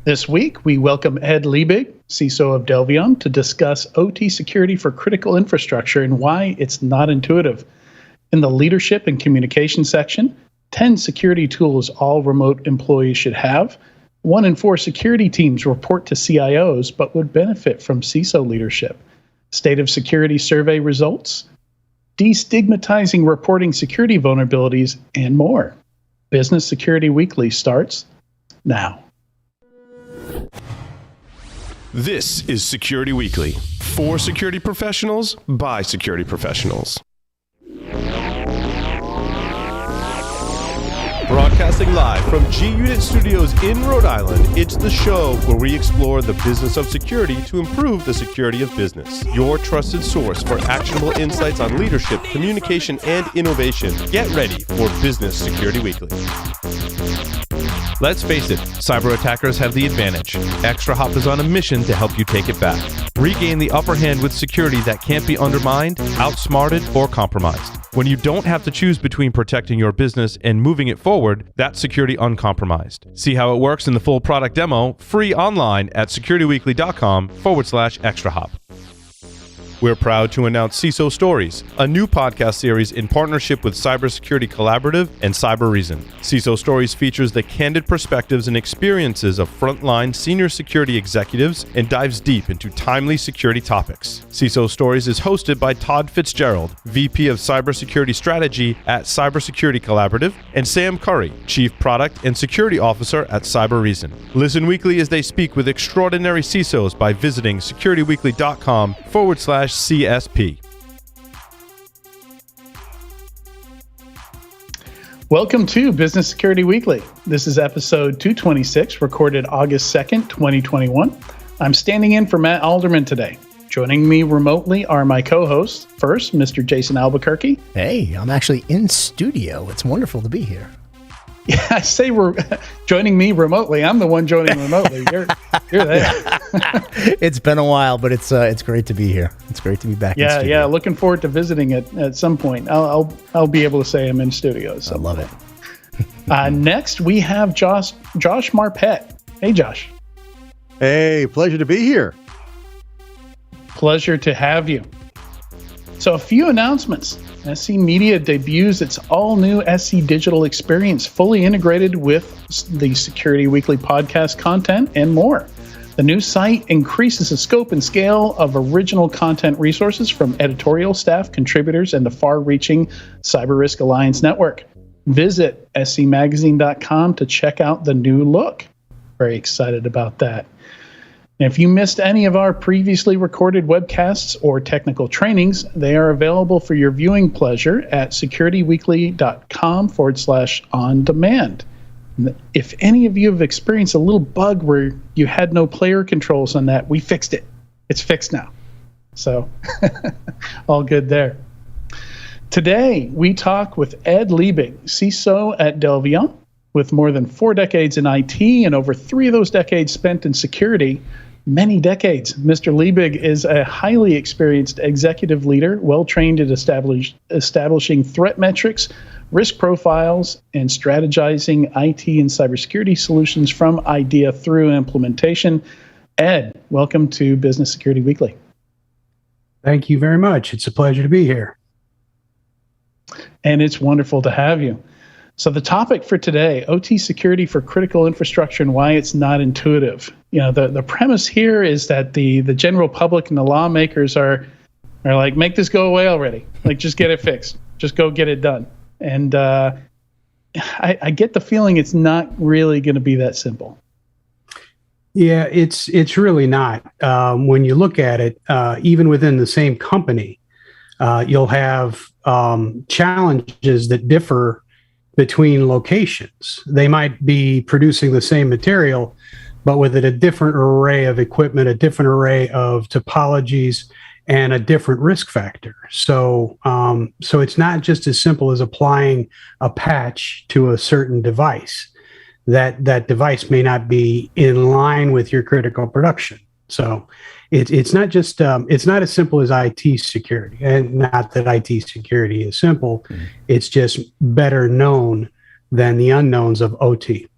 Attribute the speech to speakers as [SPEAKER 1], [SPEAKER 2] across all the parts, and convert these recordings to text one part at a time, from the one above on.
[SPEAKER 1] This week, we welcome Ed Liebig, CISO of Delviom, to discuss OT security for critical infrastructure and why it's not intuitive. In the leadership and communication section, 10 security tools all remote employees should have. 1 in 4 security teams report to CIOs but would benefit from CISO leadership. State of security survey results, destigmatizing reporting security vulnerabilities, and more. Business Security Weekly starts now.
[SPEAKER 2] This is Security Weekly, for security professionals, by security professionals. Broadcasting live from G-Unit Studios in Rhode Island, it's the show where we explore the business of security to improve the security of business. Your trusted source for actionable insights on leadership, communication, and innovation. Get ready for Business Security Weekly. Let's face it, cyber attackers have the advantage. Extra Hop is on a mission to help you take it back. Regain the upper hand with security that can't be undermined, outsmarted, or compromised. When you don't have to choose between protecting your business and moving it forward, that's security uncompromised. See how it works in the full product demo, free online at securityweekly.com/extra hop. We're proud to announce CISO Stories, a new podcast series in partnership with Cybersecurity Collaborative and Cyber Reason. CISO Stories features the candid perspectives and experiences of frontline senior security executives and dives deep into timely security topics. CISO Stories is hosted by Todd Fitzgerald, VP of Cybersecurity Strategy at Cybersecurity Collaborative, and Sam Curry, Chief Product and Security Officer at Cyber Reason. Listen weekly as they speak with extraordinary CISOs by visiting securityweekly.com/CSP.
[SPEAKER 1] Welcome to Business Security Weekly. This is episode 226, recorded August 2nd, 2021. I'm standing in for Matt Alderman today. Joining me remotely are my co-hosts. First, Mr. Jason Albuquerque.
[SPEAKER 3] Hey, I'm actually in studio. It's wonderful to be here.
[SPEAKER 1] Yeah, I say we're joining me remotely. I'm the one joining remotely. You're there.
[SPEAKER 3] It's been a while, but it's great to be here. It's great to be back.
[SPEAKER 1] Yeah,
[SPEAKER 3] in studio.
[SPEAKER 1] yeah. Looking forward to visiting it at some point. I'll be able to say I'm in studio. So.
[SPEAKER 3] I love it.
[SPEAKER 1] Next, we have Josh Marpet. Hey, Josh.
[SPEAKER 4] Hey, pleasure to be here.
[SPEAKER 1] Pleasure to have you. So a few announcements. SC Media debuts its all-new SC Digital experience, fully integrated with the Security Weekly podcast content and more. The new site increases the scope and scale of original content resources from editorial staff, contributors, and the far-reaching Cyber Risk Alliance network. Visit scmagazine.com to check out the new look. Very excited about that. And if you missed any of our previously recorded webcasts or technical trainings, they are available for your viewing pleasure at securityweekly.com/on-demand. If any of you have experienced a little bug where you had no player controls on that, we fixed it. It's fixed now. So all good there. Today, we talk with Ed Liebig, CISO at Delviom. With more than 4 decades in IT and over 3 of those decades spent in security, many decades, Mr. Liebig is a highly experienced executive leader, well-trained at establishing threat metrics, risk profiles, and strategizing IT and cybersecurity solutions from idea through implementation. Ed, welcome to Business Security Weekly.
[SPEAKER 5] Thank you very much. It's a pleasure to be here.
[SPEAKER 1] And it's wonderful to have you. So the topic for today, OT security for critical infrastructure and why it's not intuitive. You know, the premise here is that the general public and the lawmakers are like, make this go away already. Like, just get it fixed. Just go get it done. And I get the feeling it's not really going to be that simple.
[SPEAKER 5] Yeah, it's really not. When you look at it, even within the same company, you'll have challenges that differ between locations. They might be producing the same material, but with a different array of equipment, a different array of topologies, and a different risk factor. So it's not just as simple as applying a patch to a certain device. That device may not be in line with your critical production. So it's not just it's not as simple as IT security, and not that IT security is simple. Mm-hmm. It's just better known than the unknowns of OT.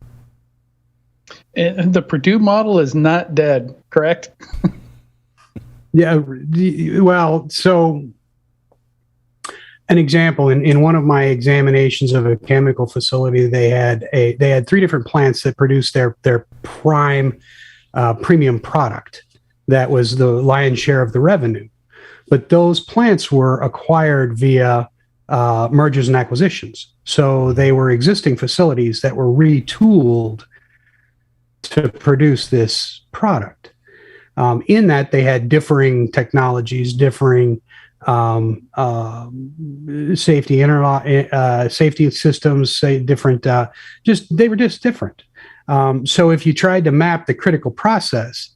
[SPEAKER 1] And the Purdue model is not dead, correct?
[SPEAKER 5] Yeah. Well, so an example in one of my examinations of a chemical facility, they had 3 different plants that produced their prime premium product. That was the lion's share of the revenue. But those plants were acquired via mergers and acquisitions. So they were existing facilities that were retooled to produce this product. In that, they had differing technologies, differing safety safety systems, different. They were just different. So if you tried to map the critical process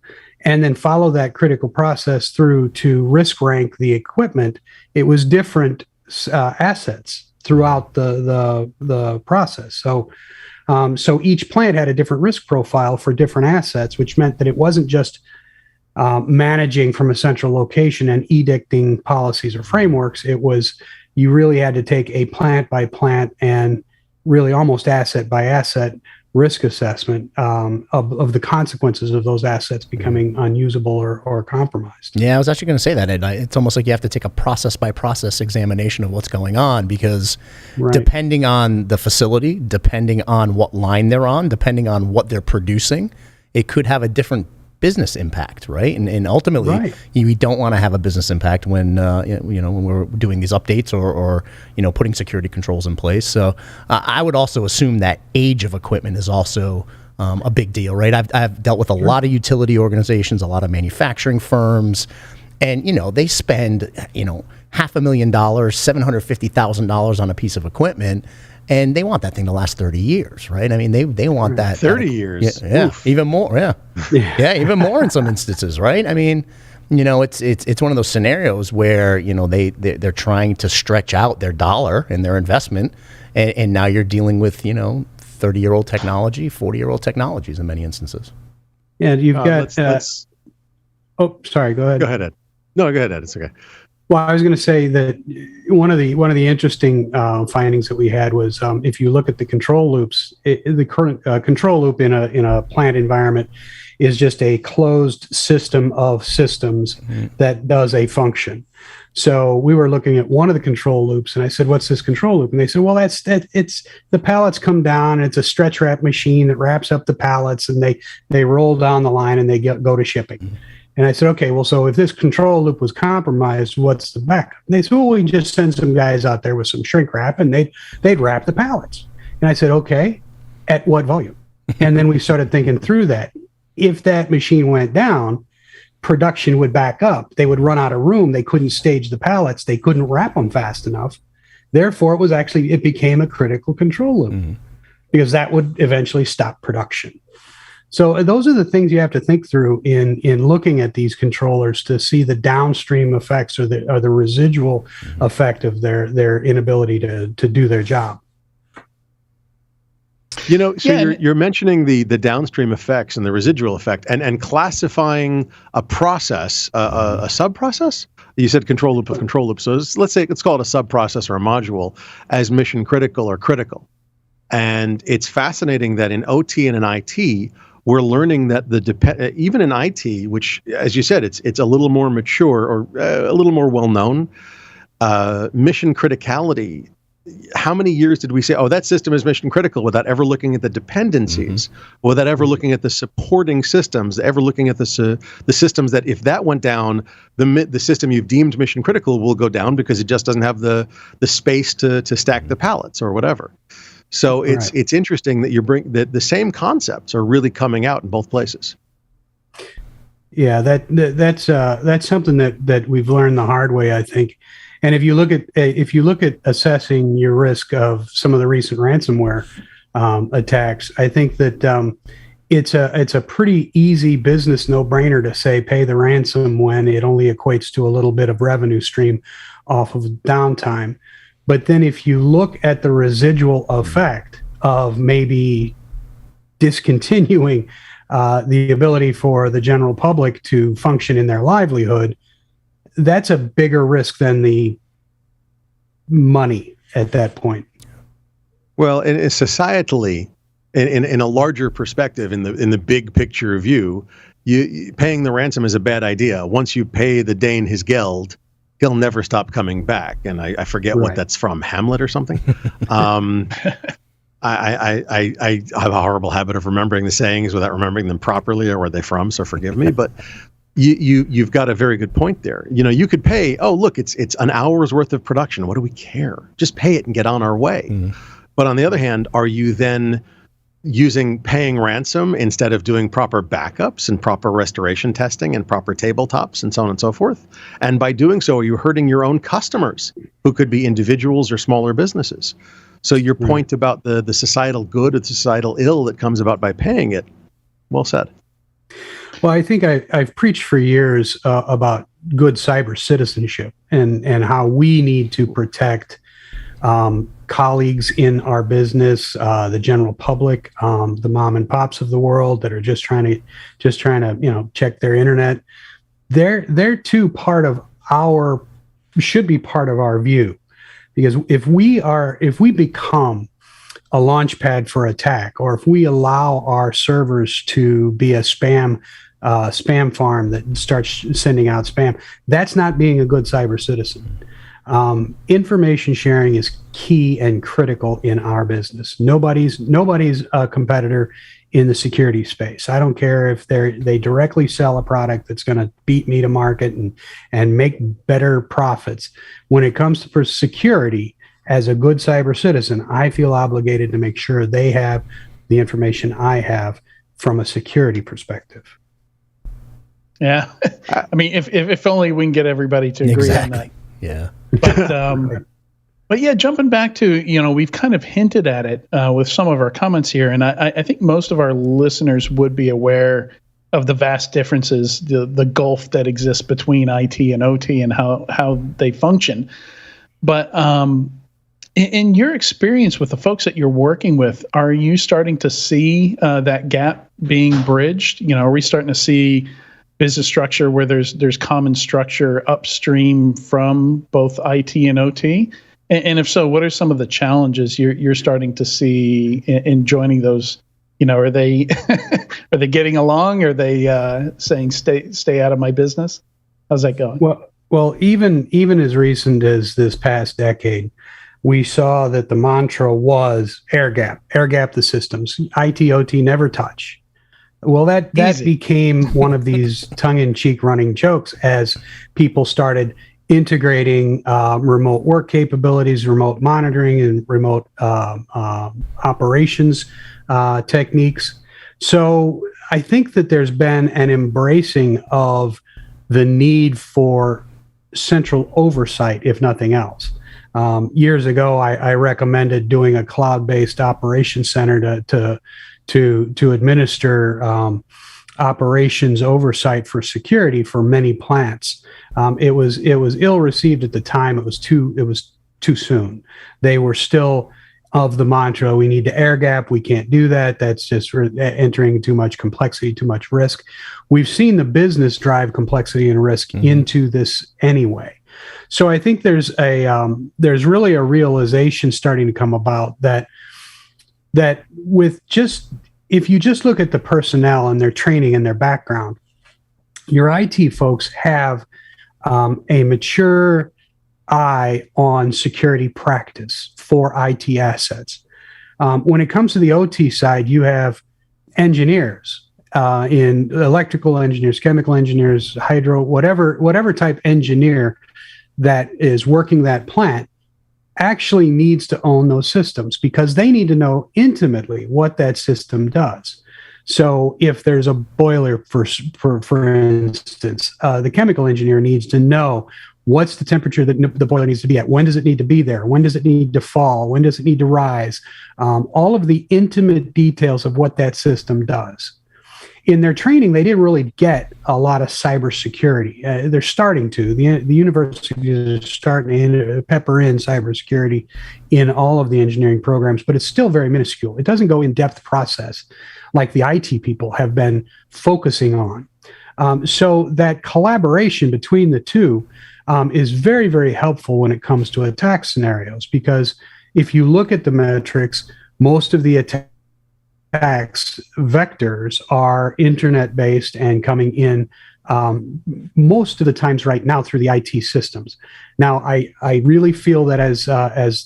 [SPEAKER 5] and then follow that critical process through to risk rank the equipment, it was different assets throughout the process. So each plant had a different risk profile for different assets, which meant that it wasn't just managing from a central location and edicting policies or frameworks. It was, you really had to take a plant by plant and really almost asset by asset risk assessment of the consequences of those assets becoming unusable or compromised.
[SPEAKER 3] Yeah, I was actually going to say that, Ed. It's almost like you have to take a process by process examination of what's going on, because depending on the facility, depending on what line they're on, depending on what they're producing, it could have a different business impact, right? And ultimately, we don't want to have a business impact when when we're doing these updates or putting security controls in place. So I would also assume that age of equipment is also a big deal, right? I've dealt with a lot of utility organizations, a lot of manufacturing firms, and they spend $500,000, $750,000 on a piece of equipment. And they want that thing to last 30 years, right? I mean, they want that
[SPEAKER 4] 30 years,
[SPEAKER 3] yeah, even more, yeah, even more in some instances, right? I mean, it's one of those scenarios where they're trying to stretch out their dollar and their investment, and now you're dealing with 30-year-old technology, 40-year-old technologies in many instances.
[SPEAKER 5] Yeah, you've got. Oh, sorry. Go ahead.
[SPEAKER 4] Go ahead, Ed. No, go ahead, Ed. It's okay.
[SPEAKER 5] Well, I was going to say that one of the interesting findings that we had was if you look at the control loops, the current control loop in a plant environment is just a closed system of systems that does a function. So we were looking at one of the control loops, and I said, "What's this control loop?" And they said, "Well, it's the pallets come down, and it's a stretch wrap machine that wraps up the pallets, and they roll down the line and they go to shipping." And I said, "Okay, well, so if this control loop was compromised, what's the backup?" And they said, "Well, we can just send some guys out there with some shrink wrap, and they'd wrap the pallets." And I said, "Okay, at what volume?" And then we started thinking through that. If that machine went down, production would back up. They would run out of room. They couldn't stage the pallets. They couldn't wrap them fast enough. Therefore, it became a critical control loop because that would eventually stop production. So those are the things you have to think through in looking at these controllers to see the downstream effects or the residual effect of their inability to do their job.
[SPEAKER 4] You're mentioning the downstream effects and the residual effect and classifying a process, a sub-process. You said control loop of control loop. So let's call it a sub-process or a module as mission critical or critical. And it's fascinating that in OT and in IT, we're learning that even in IT, which, as you said, it's a little more mature or a little more well-known, mission criticality. How many years did we say, oh, that system is mission critical without ever looking at the dependencies, without ever looking at the supporting systems, ever looking at the systems that if that went down, the system you've deemed mission critical will go down because it just doesn't have the space to stack the pallets or whatever. So it's interesting that the same concepts are really coming out in both places.
[SPEAKER 5] Yeah, that's something that we've learned the hard way, I think. And if you look at assessing your risk of some of the recent ransomware attacks, I think that it's a pretty easy business no-brainer to say pay the ransom when it only equates to a little bit of revenue stream off of downtime. But then if you look at the residual effect of maybe discontinuing the ability for the general public to function in their livelihood, that's a bigger risk than the money at that point.
[SPEAKER 4] Well, and societally, in a larger perspective, in the big picture view, paying the ransom is a bad idea. Once you pay the Dane his geld, he'll never stop coming back. And I forget what that's from, Hamlet or something. I have a horrible habit of remembering the sayings without remembering them properly or where they're from, so forgive me. But you've got a very good point there. You could pay, oh, look, it's an hour's worth of production. What do we care? Just pay it and get on our way. But on the other hand, are you then paying ransom instead of doing proper backups and proper restoration testing and proper tabletops and so on and so forth? And by doing so, are you hurting your own customers, who could be individuals or smaller businesses? So your point about the societal good or the societal ill that comes about by paying it, well said.
[SPEAKER 5] Well, I think I've preached for years about good cyber citizenship and how we need to protect colleagues in our business, the general public, the mom and pops of the world that are just trying to check their internet. They're too should be part of our view, because if we become a launch pad for attack, or if we allow our servers to be a spam farm that starts sending out spam, that's not being a good cyber citizen. Information sharing is key and critical in our business. Nobody's a competitor in the security space. I don't care if they directly sell a product that's going to beat me to market and make better profits. When it comes to security, as a good cyber citizen, I feel obligated to make sure they have the information I have from a security perspective.
[SPEAKER 1] Yeah. I mean, if only we can get everybody to agree on that.
[SPEAKER 3] Yeah.
[SPEAKER 1] But yeah, jumping back to, we've kind of hinted at it with some of our comments here, and I think most of our listeners would be aware of the vast differences, the gulf that exists between IT and OT and how they function. But in your experience with the folks that you're working with, are you starting to see that gap being bridged? Are we starting to see business structure where there's common structure upstream from both IT and OT? And if so, what are some of the challenges you're starting to see in joining those? Are they are they getting along? Are they saying stay out of my business? How's that going?
[SPEAKER 5] Well, even as recent as this past decade, we saw that the mantra was air gap the systems. IT, OT never touch. Well, that became one of these tongue-in-cheek running jokes as people started integrating remote work capabilities, remote monitoring, and remote operations techniques. So I think that there's been an embracing of the need for central oversight, if nothing else. Years ago, I recommended doing a cloud-based operations center to administer operations oversight for security for many plants. It was ill received at the time. It was too soon. They were still of the mantra, we need to air gap. We can't do that. That's just entering too much complexity, too much risk. We've seen the business drive complexity and risk into this anyway. So I think there's really a realization starting to come about that with if you just look at the personnel and their training and their background, your IT folks have a mature eye on security practice for IT assets. When it comes to the OT side, you have engineers in electrical engineers, chemical engineers, hydro, whatever type engineer that is working that plant actually needs to own those systems because they need to know intimately what that system does. So if there's a boiler, for instance, the chemical engineer needs to know what's the temperature that the boiler needs to be at. When does it need to be there? When does it need to fall? When does it need to rise? All of the intimate details of what that system does. In their training, they didn't really get a lot of cybersecurity. They're starting to. The universities are starting to pepper in cybersecurity in all of the engineering programs, but it's still very minuscule. It doesn't go in-depth process like the IT people have been focusing on. So that collaboration between the two is very, very helpful when it comes to attack scenarios, because if you look at the metrics, most of the attacks attacks vectors are internet-based and coming in most of the times right now through the IT systems. Now, I really feel that as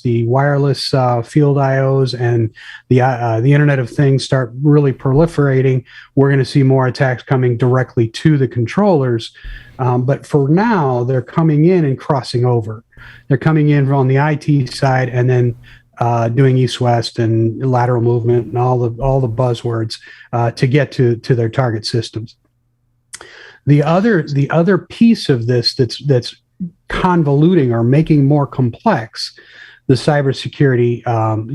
[SPEAKER 5] the wireless field IOs and the Internet of Things start really proliferating, we're going to see more attacks coming directly to the controllers. But for now, they're coming in and crossing over. They're coming in on the IT side and then doing east-west and lateral movement and all the buzzwords to get to their target systems. The other piece of this that's convoluting or making more complex the cybersecurity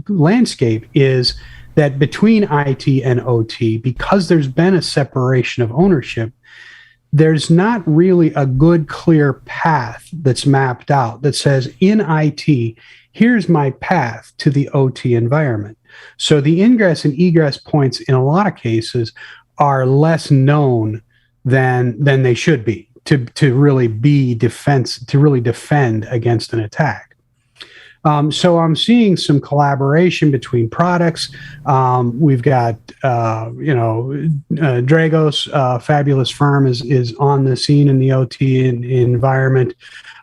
[SPEAKER 5] landscape is that between IT and OT, because there's been a separation of ownership, there's not really a good, clear path that's mapped out that says in IT, here's my path to the OT environment. So the ingress and egress points in a lot of cases are less known than they should be to really defend against an attack. So I'm seeing some collaboration between products. We've got Dragos, fabulous firm, is on the scene in the OT environment.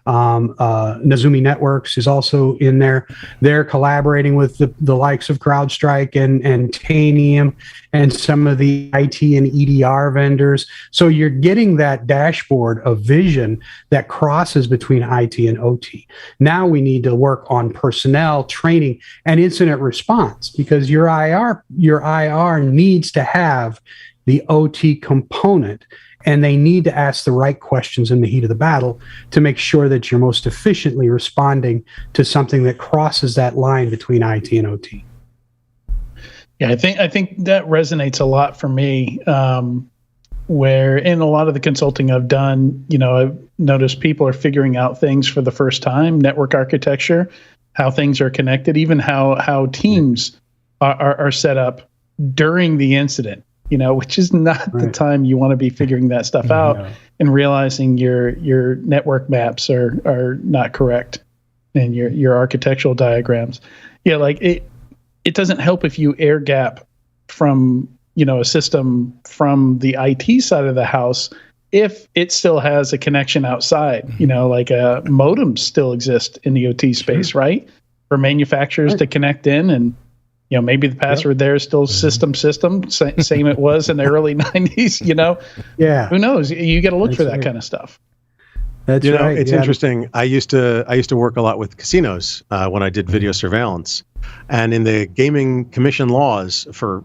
[SPEAKER 5] Nazumi Networks is also in there. They're collaborating with the likes of CrowdStrike and Tanium and some of the IT and EDR vendors. So you're getting that dashboard of vision that crosses between IT and OT. Now we need to work on personnel training and incident response, because your IR needs to have the OT component, and they need to ask the right questions in the heat of the battle to make sure that you're most efficiently responding to something that crosses that line between IT and OT.
[SPEAKER 1] Yeah, I think that resonates a lot for me. Where in a lot of the consulting I've done, I've noticed people are figuring out things for the first time, network architecture, how things are connected, even how teams are set up during the incident. Which is not the time you want to be figuring that stuff out and realizing your network maps are not correct and your architectural diagrams. Yeah, like it doesn't help if you air gap from a system from the IT side of the house if it still has a connection outside. Like modems still exist in the OT space, right? For manufacturers to connect in, and maybe the password there is still system, same it was in the early 90s, Yeah. Who knows? You got to look for that kind of stuff.
[SPEAKER 5] That's right.
[SPEAKER 4] It's interesting. I used to work a lot with casinos when I did video surveillance. And in the gaming commission laws for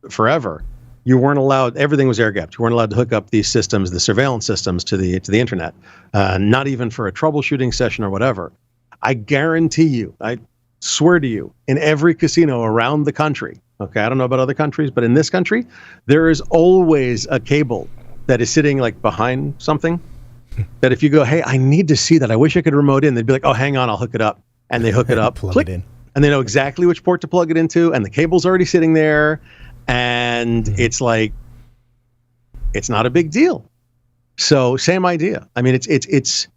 [SPEAKER 4] forever, you weren't allowed, everything was air-gapped. You weren't allowed to hook up these systems, the surveillance systems, to the internet, not even for a troubleshooting session or whatever. I guarantee you, I swear to you, in every casino around the country, okay, I don't know about other countries, but in this country, there is always a cable that is sitting like behind something that if you go, hey, I need to see that, I wish I could remote in, they'd be like, oh, hang on, I'll hook it up. And they hook it up,
[SPEAKER 3] plug
[SPEAKER 4] click,
[SPEAKER 3] it in.
[SPEAKER 4] And they know exactly which port to plug it into, and the cable's already sitting there, and it's like, it's not a big deal. So same idea. I mean, it's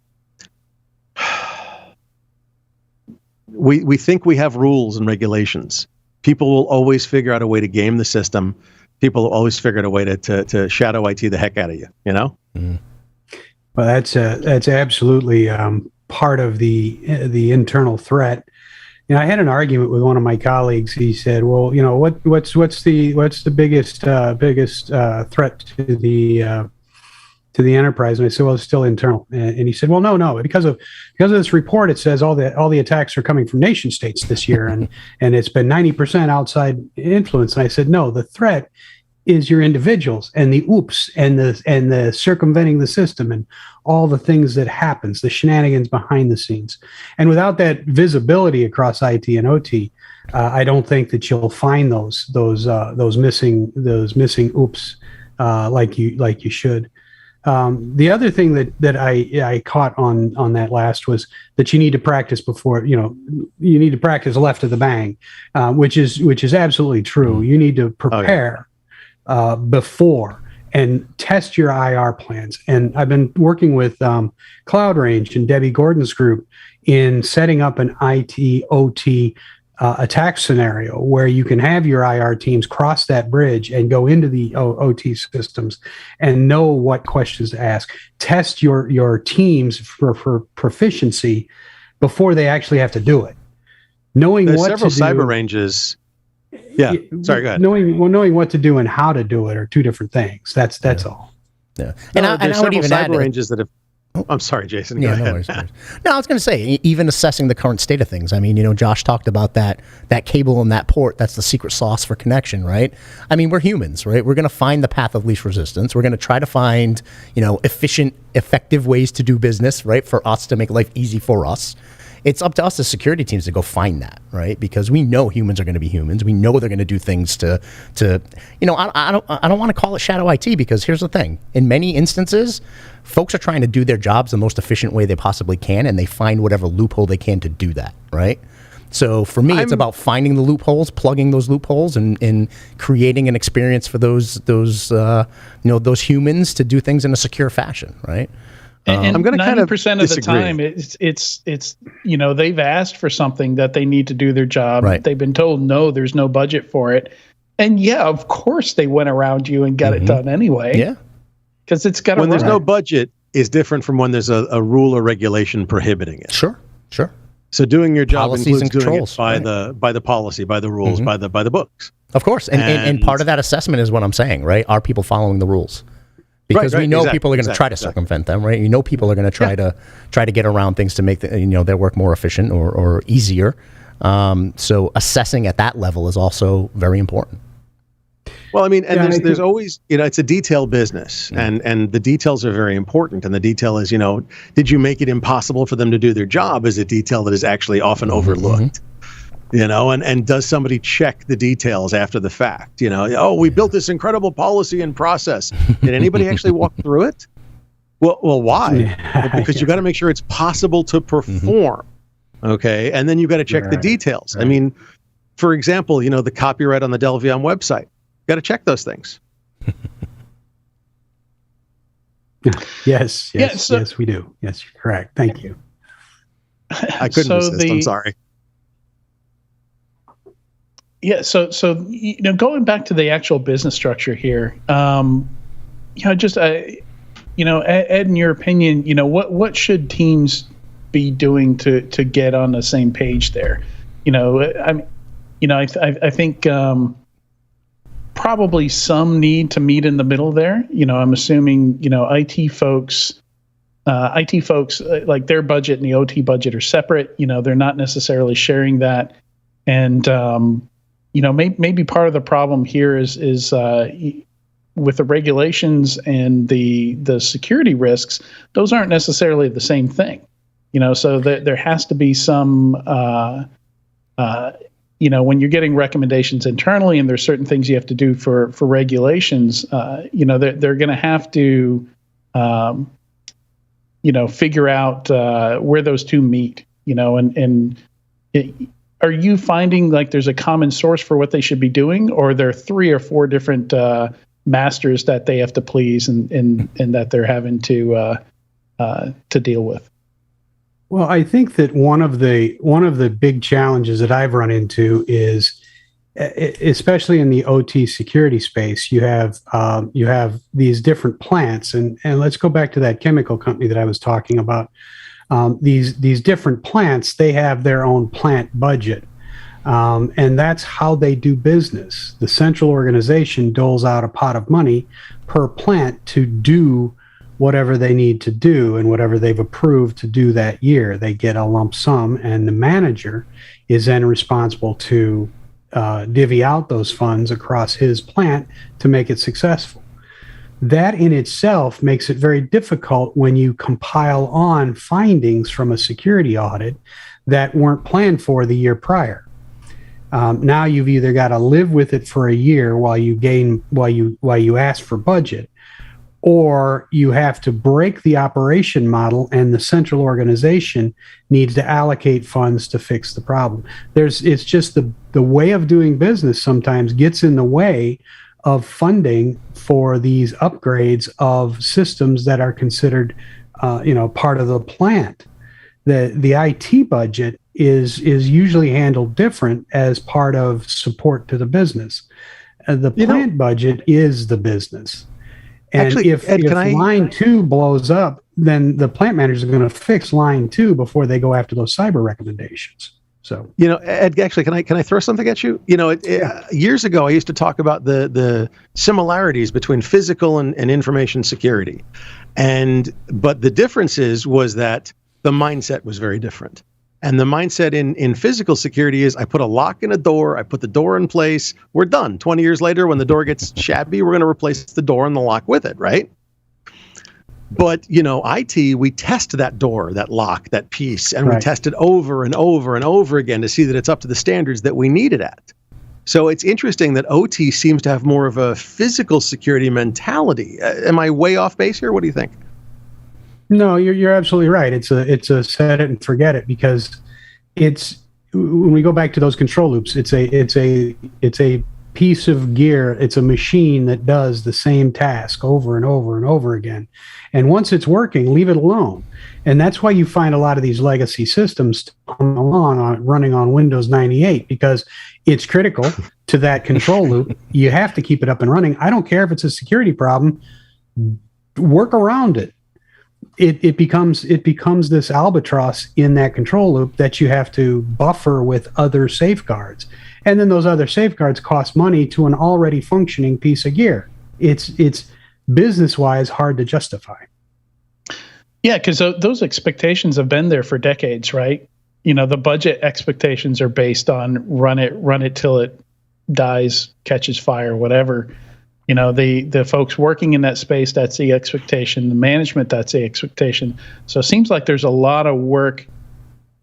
[SPEAKER 4] we think we have rules and regulations. People will always figure out a way to game the system. People will always figure out a way to shadow IT the heck out of you,
[SPEAKER 5] Well, that's absolutely part of the internal threat. I had an argument with one of my colleagues. He said, "Well, what's the biggest threat to the enterprise?" And I said, "Well, it's still internal." And he said, "Well, no, because of this report, it says all the attacks are coming from nation states this year, and it's been 90% outside influence." And I said, "No, the threat is your individuals and the oops and the circumventing the system and all the things that happens, the shenanigans behind the scenes. And without that visibility across IT and OT, I don't think that you'll find those missing oops like you should." The other thing that I caught on that last was that you need to practice before, you need to practice left of the bang, which is absolutely true. You need to prepare before and test your IR plans. And I've been working with Cloud Range and Debbie Gordon's group in setting up an IT OT attack scenario where you can have your IR teams cross that bridge and go into the OT systems and know what questions to ask. Test your teams for proficiency before they actually have to do it. Knowing
[SPEAKER 4] There's
[SPEAKER 5] what
[SPEAKER 4] several
[SPEAKER 5] to do,
[SPEAKER 4] cyber ranges. Yeah, sorry, go ahead.
[SPEAKER 5] Knowing what to do and how to do it are two different things. That's all.
[SPEAKER 3] Yeah.
[SPEAKER 4] And
[SPEAKER 3] I would
[SPEAKER 4] several
[SPEAKER 3] even
[SPEAKER 4] cyber
[SPEAKER 3] add
[SPEAKER 4] ranges that have. I'm sorry, Jason. Go
[SPEAKER 3] Yeah,
[SPEAKER 4] ahead.
[SPEAKER 3] no worries, no worries. No, I was going to say, even assessing the current state of things. I mean, Josh talked about that cable and that port. That's the secret sauce for connection, right? I mean, we're humans, right? We're going to find the path of least resistance. We're going to try to find, efficient, effective ways to do business, right? For us to make life easy for us. It's up to us as security teams to go find that, right? Because we know humans are going to be humans. We know they're going to do things to I don't want to call it shadow IT, because here's the thing. In many instances, folks are trying to do their jobs the most efficient way they possibly can, and they find whatever loophole they can to do that, right? So for me, it's about finding the loopholes, plugging those loopholes, and creating an experience for those humans to do things in a secure fashion, right?
[SPEAKER 1] And
[SPEAKER 4] I'm going to
[SPEAKER 1] 90% of the time, it's they've asked for something that they need to do their job.
[SPEAKER 3] Right.
[SPEAKER 1] They've been told, no, there's no budget for it. And yeah, of course they went around you and got it done anyway.
[SPEAKER 3] Yeah.
[SPEAKER 1] Because it's got to
[SPEAKER 4] When there's no budget is different from when there's a rule or regulation prohibiting it.
[SPEAKER 3] Sure.
[SPEAKER 4] So doing your job
[SPEAKER 3] Policies
[SPEAKER 4] includes
[SPEAKER 3] and
[SPEAKER 4] doing
[SPEAKER 3] controls,
[SPEAKER 4] it by the policy, by the rules, by the books.
[SPEAKER 3] Of course. And part of that assessment is what I'm saying, right? Are people following the rules? Because we know people are going to try to circumvent them, right? People are going to try to get around things to make their work more efficient or easier. So assessing at that level is also very important.
[SPEAKER 4] Well, I mean, and there's always, it's a detail business, and the details are very important. And the detail is, did you make it impossible for them to do their job? Is a detail that is actually often overlooked. And does somebody check the details after the fact? We built this incredible policy and process. Did anybody actually walk through it? Well, why? Because you got to make sure it's possible to perform. Okay, and then you got to check the details. Right. I mean, for example, the copyright on the Delviom website. Got to check those things.
[SPEAKER 5] Yes, we do. Yes, you're correct. Thank you.
[SPEAKER 4] I couldn't resist. I'm sorry.
[SPEAKER 1] Yeah, so going back to the actual business structure here, Ed, in your opinion, what should teams be doing to get on the same page there? I think probably some need to meet in the middle there. I'm assuming IT folks like their budget and the OT budget are separate. They're not necessarily sharing that, and maybe part of the problem here is with the regulations and the security risks. Those aren't necessarily the same thing, so there has to be some, when you're getting recommendations internally and there's certain things you have to do for regulations, they're going to have to, figure out where those two meet, are you finding like there's a common source for what they should be doing, or are there 3 or 4 different masters that they have to please and that they're having to deal with?
[SPEAKER 5] Well, I think that one of the big challenges that I've run into is, especially in the OT security space, you have these different plants, and let's go back to that chemical company that I was talking about. These different plants, they have their own plant budget, and that's how they do business. The central organization doles out a pot of money per plant to do whatever they need to do and whatever they've approved to do that year. They get a lump sum, and the manager is then responsible to divvy out those funds across his plant to make it successful. That in itself makes it very difficult when you compile on findings from a security audit that weren't planned for the year prior. Now you've either got to live with it for a year while you ask for budget, or you have to break the operation model, and the central organization needs to allocate funds to fix the problem. It's just the way of doing business sometimes gets in the way of funding for these upgrades of systems that are considered, part of the plant. The IT budget is usually handled different as part of support to the business. The plant budget is the business. And
[SPEAKER 4] actually,
[SPEAKER 5] if
[SPEAKER 4] Ed,
[SPEAKER 5] line 2 blows up, then the plant manager is going to fix line 2 before they go after those cyber recommendations. So,
[SPEAKER 4] Ed, actually, can I throw something at you? Years ago, I used to talk about the similarities between physical and information security, but the differences was that the mindset was very different. And the mindset in physical security is I put a lock in a door, I put the door in place, we're done. 20 years later, when the door gets shabby, we're going to replace the door and the lock with it, right? But, IT, we test that door, that lock, that piece, and we test it over and over and over again to see that it's up to the standards that we need it at. So it's interesting that OT seems to have more of a physical security mentality. Am I way off base here? What do you think?
[SPEAKER 5] No, you're absolutely right. It's a set it and forget it, because when we go back to those control loops, it's a piece of gear. It's a machine that does the same task over and over and over again. And once it's working, leave it alone. And that's why you find a lot of these legacy systems running on Windows 98, because it's critical to that control loop. You have to keep it up and running. I don't care if it's a security problem. Work around it. It becomes this albatross in that control loop that you have to buffer with other safeguards. And then those other safeguards cost money to an already functioning piece of gear. It's business-wise hard to justify.
[SPEAKER 1] Yeah, because those expectations have been there for decades, right? The budget expectations are based on run it till it dies, catches fire, whatever. The folks working in that space, that's the expectation. The management, that's the expectation. So it seems like there's a lot of work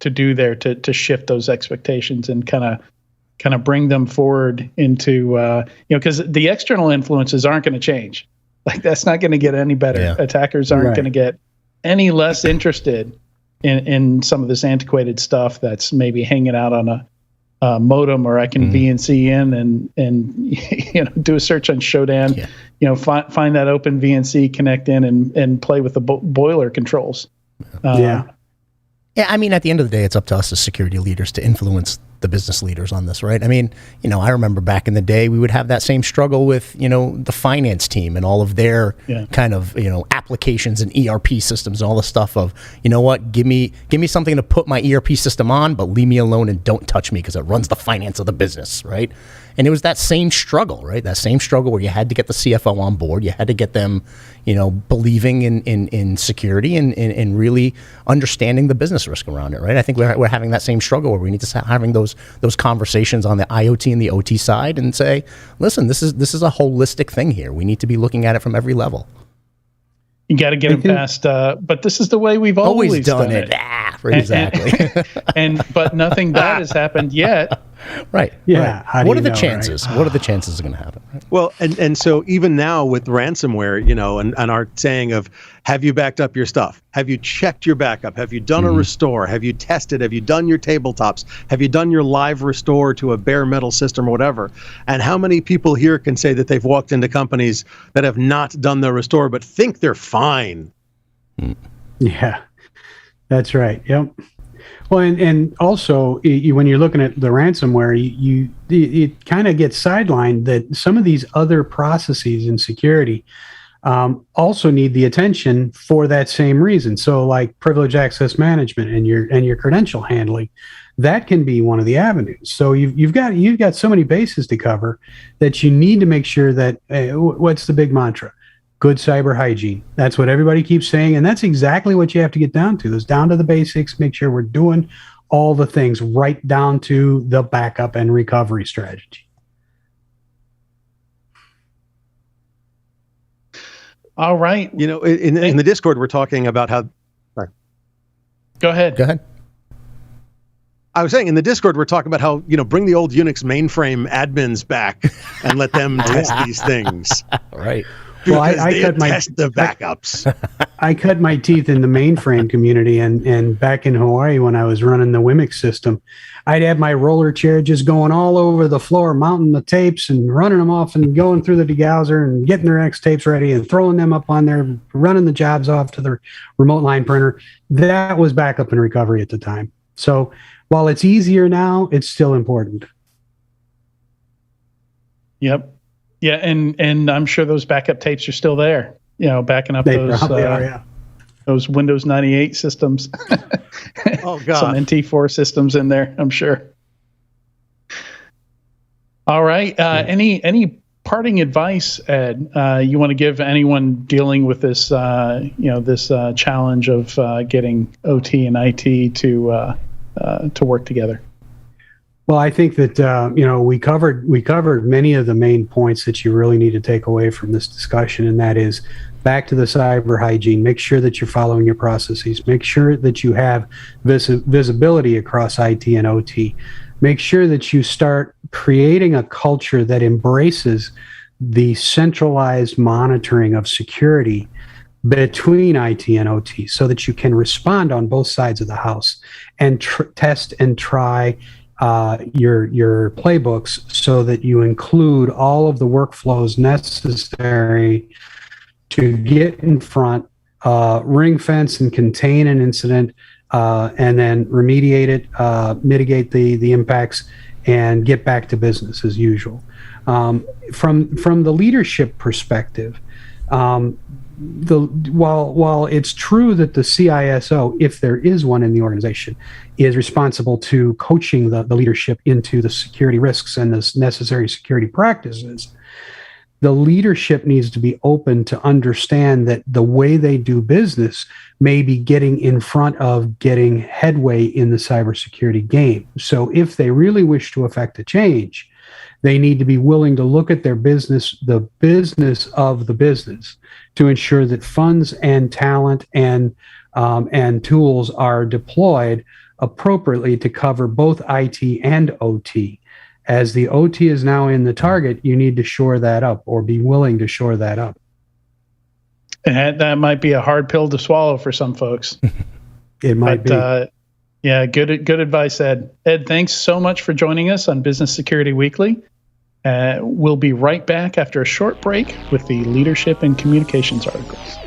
[SPEAKER 1] to do there to shift those expectations and kind of bring them forward into, because the external influences aren't going to change. Like, that's not going to get any better. Yeah. Attackers aren't going to get any less interested in some of this antiquated stuff that's maybe hanging out on a modem, or I can VNC in and do a search on Shodan, find that open VNC, connect in and play with the boiler controls.
[SPEAKER 3] Yeah, I mean, at the end of the day, it's up to us as security leaders to influence the business leaders on this, right? I mean, I remember back in the day, we would have that same struggle with, the finance team and all of their kind of, applications and ERP systems and all the stuff of, what, give me something to put my ERP system on, but leave me alone and don't touch me because it runs the finance of the business, right? And it was that same struggle, right? That same struggle where you had to get the CFO on board. You had to get them, believing in security and really understanding the business risk around it, right? I think we're having that same struggle where we need to start having those conversations on the IoT and the OT side and say, listen, this is a holistic thing here. We need to be looking at it from every level.
[SPEAKER 1] You got to get them past, but this is the way we've always done it.
[SPEAKER 3] Exactly.
[SPEAKER 1] But nothing bad has happened yet.
[SPEAKER 3] Right.
[SPEAKER 5] Yeah.
[SPEAKER 3] Right. What are the chances? Right? What are the chances are going to happen? Right?
[SPEAKER 4] Well, and so even now with ransomware, and our saying of, have you backed up your stuff? Have you checked your backup? Have you done a restore? Have you tested? Have you done your tabletops? Have you done your live restore to a bare metal system or whatever? And how many people here can say that they've walked into companies that have not done the restore but think they're fine?
[SPEAKER 5] Yeah, that's right. Yep. Well, and also when you're looking at the ransomware, it kind of gets sidelined that some of these other processes in security also need the attention for that same reason. So, like privileged access management and your credential handling, that can be one of the avenues. So you've got so many bases to cover that you need to make sure that what's the big mantra? Good cyber hygiene. That's what everybody keeps saying. And that's exactly what you have to get down to. It's down to the basics, make sure we're doing all the things right down to the backup and recovery strategy.
[SPEAKER 1] All right.
[SPEAKER 4] In the Discord, we're talking about how... Sorry.
[SPEAKER 1] Go ahead.
[SPEAKER 4] I was saying in the Discord, we're talking about how, bring the old Unix mainframe admins back and let them test these things.
[SPEAKER 3] Right.
[SPEAKER 5] Well, I cut
[SPEAKER 4] the backups.
[SPEAKER 5] I cut my teeth in the mainframe community, and back in Hawaii when I was running the Wimix system, I'd have my roller chair just going all over the floor, mounting the tapes and running them off and going through the degausser and getting their X tapes ready and throwing them up on there, running the jobs off to the remote line printer. That was backup and recovery at the time. So while it's easier now, it's still important.
[SPEAKER 1] Yep. Yeah, and I'm sure those backup tapes are still there. Backing up
[SPEAKER 5] They probably are, yeah.
[SPEAKER 1] those Windows 98 systems.
[SPEAKER 4] Oh God.
[SPEAKER 1] Some NT4 systems in there, I'm sure. All right. Any parting advice, Ed, you want to give anyone dealing with this this challenge of getting OT and IT to work together?
[SPEAKER 5] Well, I think that we covered many of the main points that you really need to take away from this discussion, and that is back to the cyber hygiene. Make sure that you're following your processes. Make sure that you have visibility across IT and OT. Make sure that you start creating a culture that embraces the centralized monitoring of security between IT and OT, so that you can respond on both sides of the house and test and try your playbooks, so that you include all of the workflows necessary to get in front, ring fence and contain an incident, and then remediate it, mitigate the impacts, and get back to business as usual. From the leadership perspective, while it's true that the CISO, if there is one in the organization, is responsible to coaching the leadership into the security risks and the necessary security practices, the leadership needs to be open to understand that the way they do business may be getting in front of getting headway in the cybersecurity game. So if they really wish to affect a change, they need to be willing to look at their business, the business of the business, to ensure that funds and talent and tools are deployed appropriately to cover both IT and OT. As the OT is now in the target, you need to shore that up, or be willing to shore that up.
[SPEAKER 1] And that might be a hard pill to swallow for some folks.
[SPEAKER 5] It might be.
[SPEAKER 1] Yeah, good advice, Ed. Ed, thanks so much for joining us on Business Security Weekly. We'll be right back after a short break with the leadership and communications articles.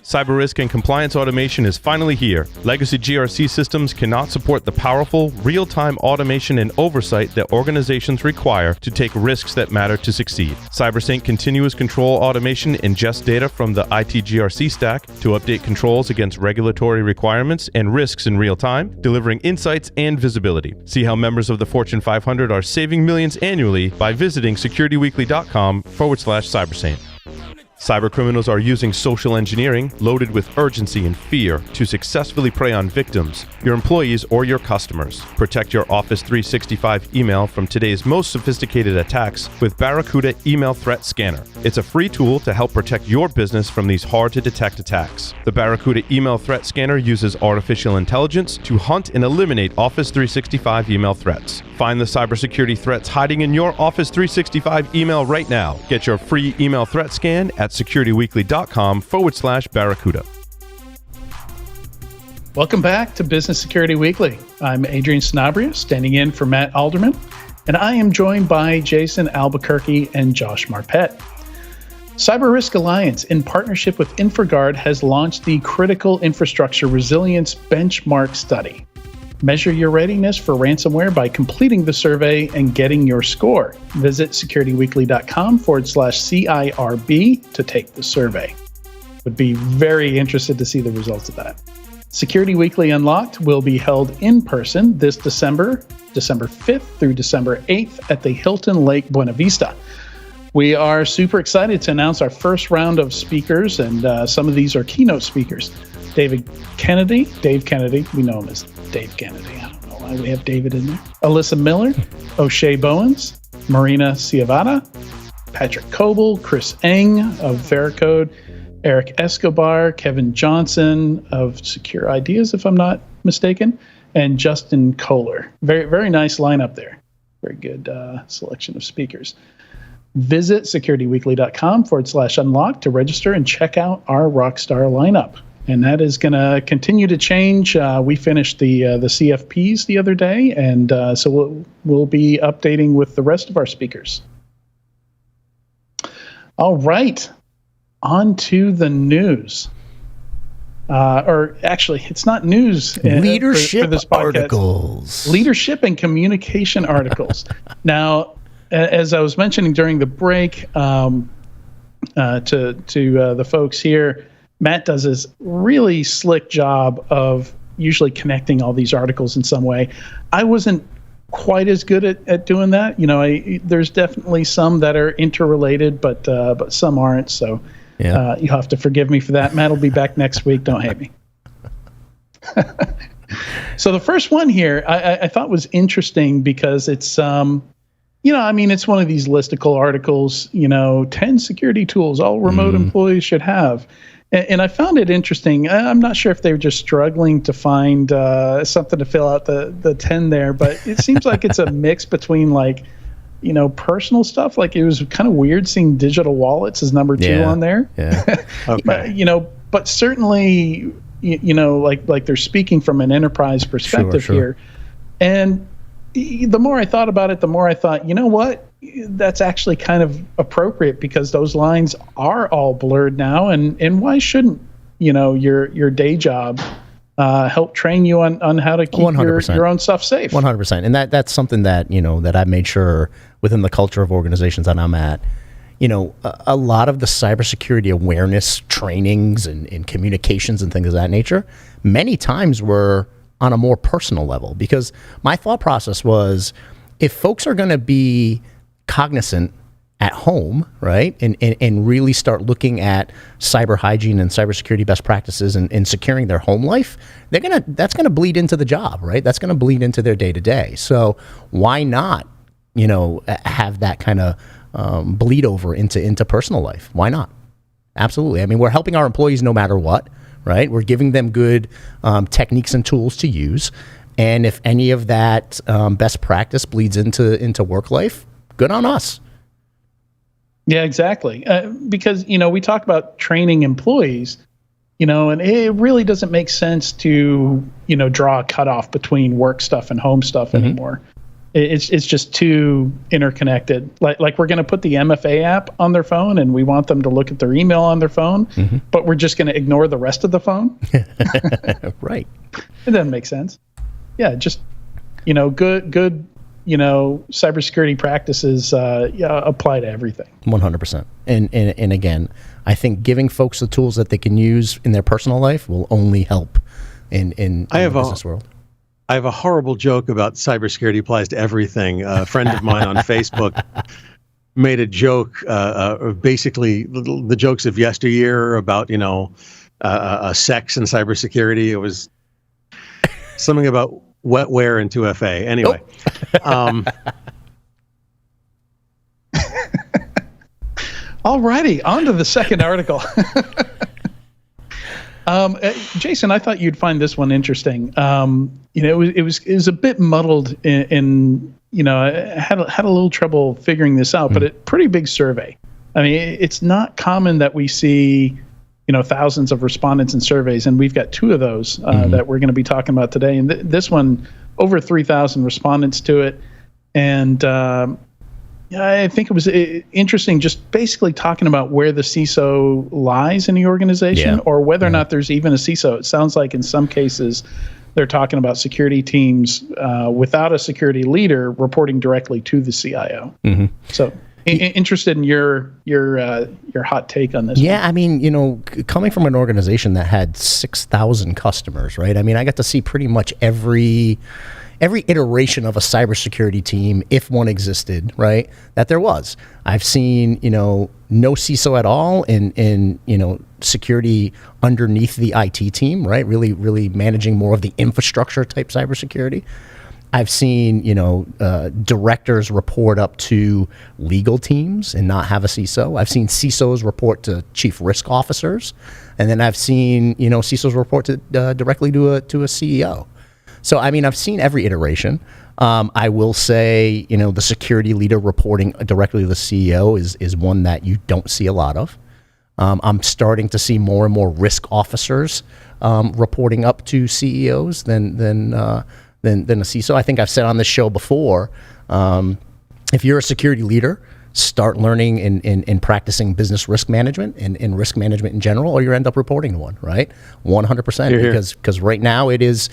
[SPEAKER 2] Cyber risk and compliance automation is finally here. Legacy GRC systems cannot support the powerful, real-time automation and oversight that organizations require to take risks that matter to succeed. CyberSync continuous control automation ingests data from the IT GRC stack to update controls against regulatory requirements and risks in real time, delivering insights and visibility. See how members of the Fortune 500 are saving millions annually by visiting securityweekly.com/cybersane. Cybercriminals are using social engineering loaded with urgency and fear to successfully prey on victims, your employees, or your customers. Protect your Office 365 email from today's most sophisticated attacks with Barracuda Email Threat Scanner. It's a free tool to help protect your business from these hard-to-detect attacks. The Barracuda Email Threat Scanner uses artificial intelligence to hunt and eliminate Office 365 email threats. Find the cybersecurity threats hiding in your Office 365 email right now. Get your free email threat scan at securityweekly.com/Barracuda.
[SPEAKER 1] Welcome back to Business Security Weekly. I'm Adrian Sanabria, standing in for Matt Alderman, and I am joined by Jason Albuquerque and Josh Marpet. Cyber Risk Alliance, in partnership with InfraGard, has launched the Critical Infrastructure Resilience Benchmark Study. Measure your readiness for ransomware by completing the survey and getting your score. Visit securityweekly.com/CIRB to take the survey. Would be very interested to see the results of that. Security Weekly Unlocked will be held in person this December 5th through December 8th at the Hilton Lake Buena Vista. We are super excited to announce our first round of speakers, and some of these are keynote speakers. Dave Kennedy, we know him as Dave Kennedy. I don't know why we have David in there. Alyssa Miller, O'Shea Bowens, Marina Ciavata, Patrick Coble, Chris Eng of Veracode, Eric Escobar, Kevin Johnson of Secure Ideas, if I'm not mistaken, and Justin Kohler. Very, very nice lineup there. Very good selection of speakers. Visit securityweekly.com/unlock to register and check out our rockstar lineup. And that is going to continue to change. We finished the CFPs the other day, and so we'll be updating with the rest of our speakers. All right, on to the news. Or actually, it's not news.
[SPEAKER 3] Leadership
[SPEAKER 1] for this podcast.
[SPEAKER 3] articles.
[SPEAKER 1] Leadership and communication articles. Now, as I was mentioning during the break to the folks here, Matt does this really slick job of usually connecting all these articles in some way. I wasn't quite as good at doing that. You know, there's definitely some that are interrelated, but some aren't. So you have to forgive me for that. Matt will be back next week. Don't hate me. So the first one here I thought was interesting because it's it's one of these listicle articles, 10 security tools all remote employees should have. And I found it interesting. I'm not sure if they were just struggling to find something to fill out the 10 there, but it seems like it's a mix between personal stuff. Like it was kind of weird seeing digital wallets as number 2 on there.
[SPEAKER 3] Yeah.
[SPEAKER 1] Okay. But certainly, like they're speaking from an enterprise perspective here. And the more I thought about it, the more I thought, you know what? That's actually kind of appropriate because those lines are all blurred now, and why shouldn't your day job help train you on how to keep your own stuff safe?
[SPEAKER 3] 100%, and that's something that that I've made sure within the culture of organizations that I'm at. A lot of the cybersecurity awareness trainings and communications and things of that nature, many times were on a more personal level, because my thought process was, if folks are going to be cognizant at home, right, and really start looking at cyber hygiene and cybersecurity best practices and securing their home life, that's gonna bleed into the job, right? That's gonna bleed into their day to day. So why not, have that kind of bleed over into personal life? Why not? Absolutely. I mean, we're helping our employees no matter what, right? We're giving them good techniques and tools to use. And if any of that best practice bleeds into work life, good on us.
[SPEAKER 1] Yeah, exactly. Because, we talk about training employees, and it really doesn't make sense to, draw a cutoff between work stuff and home stuff anymore. It's just too interconnected. Like we're going to put the MFA app on their phone, and we want them to look at their email on their phone, but we're just going to ignore the rest of the phone.
[SPEAKER 3] Right.
[SPEAKER 1] It doesn't make sense. Yeah, just good cybersecurity practices apply to everything.
[SPEAKER 3] 100%. And again, I think giving folks the tools that they can use in their personal life will only help in the business world.
[SPEAKER 4] I have a horrible joke about cybersecurity applies to everything. A friend of mine on Facebook made a joke, basically the jokes of yesteryear about, sex and cybersecurity. It was something about wetware and 2FA. Anyway.
[SPEAKER 1] All righty, on to the second article. Jason, I thought you'd find this one interesting. It was a bit muddled in I had a little trouble figuring this out, but a pretty big survey. I mean, it's not common that we see, thousands of respondents in surveys, and we've got 2 of those that we're going to be talking about today. And this one, over 3,000 respondents to it, and I think it was interesting, just basically talking about where the CISO lies in the organization, or whether or not there's even a CISO. It sounds like in some cases they're talking about security teams without a security leader reporting directly to the CIO. So interested in your hot take on this.
[SPEAKER 3] Yeah, one. I mean, coming from an organization that had 6,000 customers, right? I mean, I got to see pretty much every iteration of a cybersecurity team, if one existed, right, that there was. I've seen, no CISO at all in security underneath the IT team, right, really managing more of the infrastructure type cybersecurity. I've seen, directors report up to legal teams and not have a CISO. I've seen CISOs report to chief risk officers. And then I've seen, CISOs report to directly to a CEO. So, I mean, I've seen every iteration. I will say, the security leader reporting directly to the CEO is one that you don't see a lot of. I'm starting to see more and more risk officers reporting up to CEOs than a CISO. I think I've said on this show before, if you're a security leader, start learning and practicing business risk management and risk management in general, or you end up reporting to one, right? 100%, because right now it is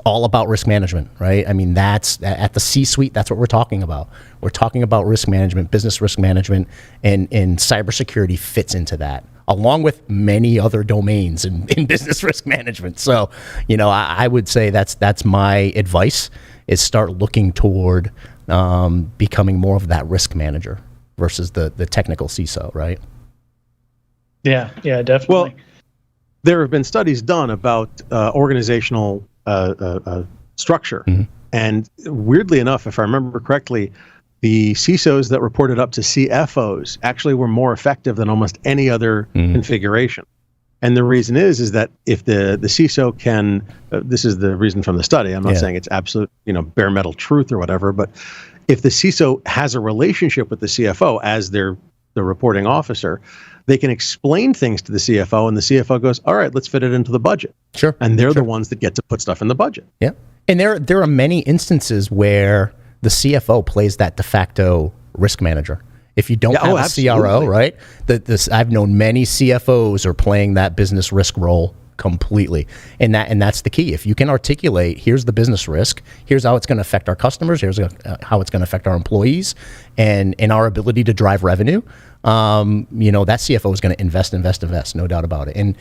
[SPEAKER 3] all about risk management, right? I mean, that's at the C-suite, that's what we're talking about. We're talking about risk management, business risk management, and cybersecurity fits into that, along with many other domains in business risk management. So, I would say that's my advice, is start looking toward becoming more of that risk manager versus the technical CISO, right?
[SPEAKER 1] Yeah, definitely.
[SPEAKER 4] Well, there have been studies done about organizational structure. And weirdly enough, if I remember correctly, the CISOs that reported up to CFOs actually were more effective than almost any other configuration. And the reason is that if the CISO can, this is the reason from the study, I'm not saying it's absolute, bare metal truth or whatever, but if the CISO has a relationship with the CFO as the reporting officer, they can explain things to the CFO, and the CFO goes, all right, let's fit it into the budget.
[SPEAKER 3] Sure.
[SPEAKER 4] And they're the ones that get to put stuff in the budget.
[SPEAKER 3] Yeah. And there are many instances where the CFO plays that de facto risk manager. If you don't have a CRO, right? I've known many CFOs are playing that business risk role completely, and that's the key. If you can articulate, here's the business risk, here's how it's going to affect our customers, here's how it's going to affect our employees, and our ability to drive revenue. That CFO is going to invest, no doubt about it. And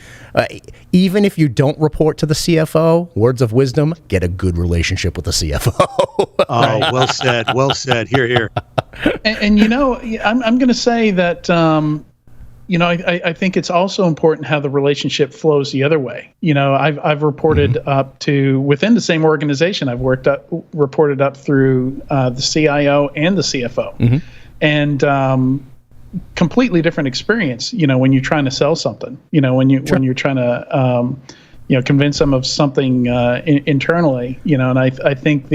[SPEAKER 3] even if you don't report to the CFO, words of wisdom: get a good relationship with the CFO.
[SPEAKER 4] Oh, well said. Hear.
[SPEAKER 1] And I'm going to say that I think it's also important how the relationship flows the other way. I've reported up to, within the same organization, I've reported up through the CIO and the CFO, and completely different experience. When you're trying to sell something, when you're trying to convince them of something internally, and I think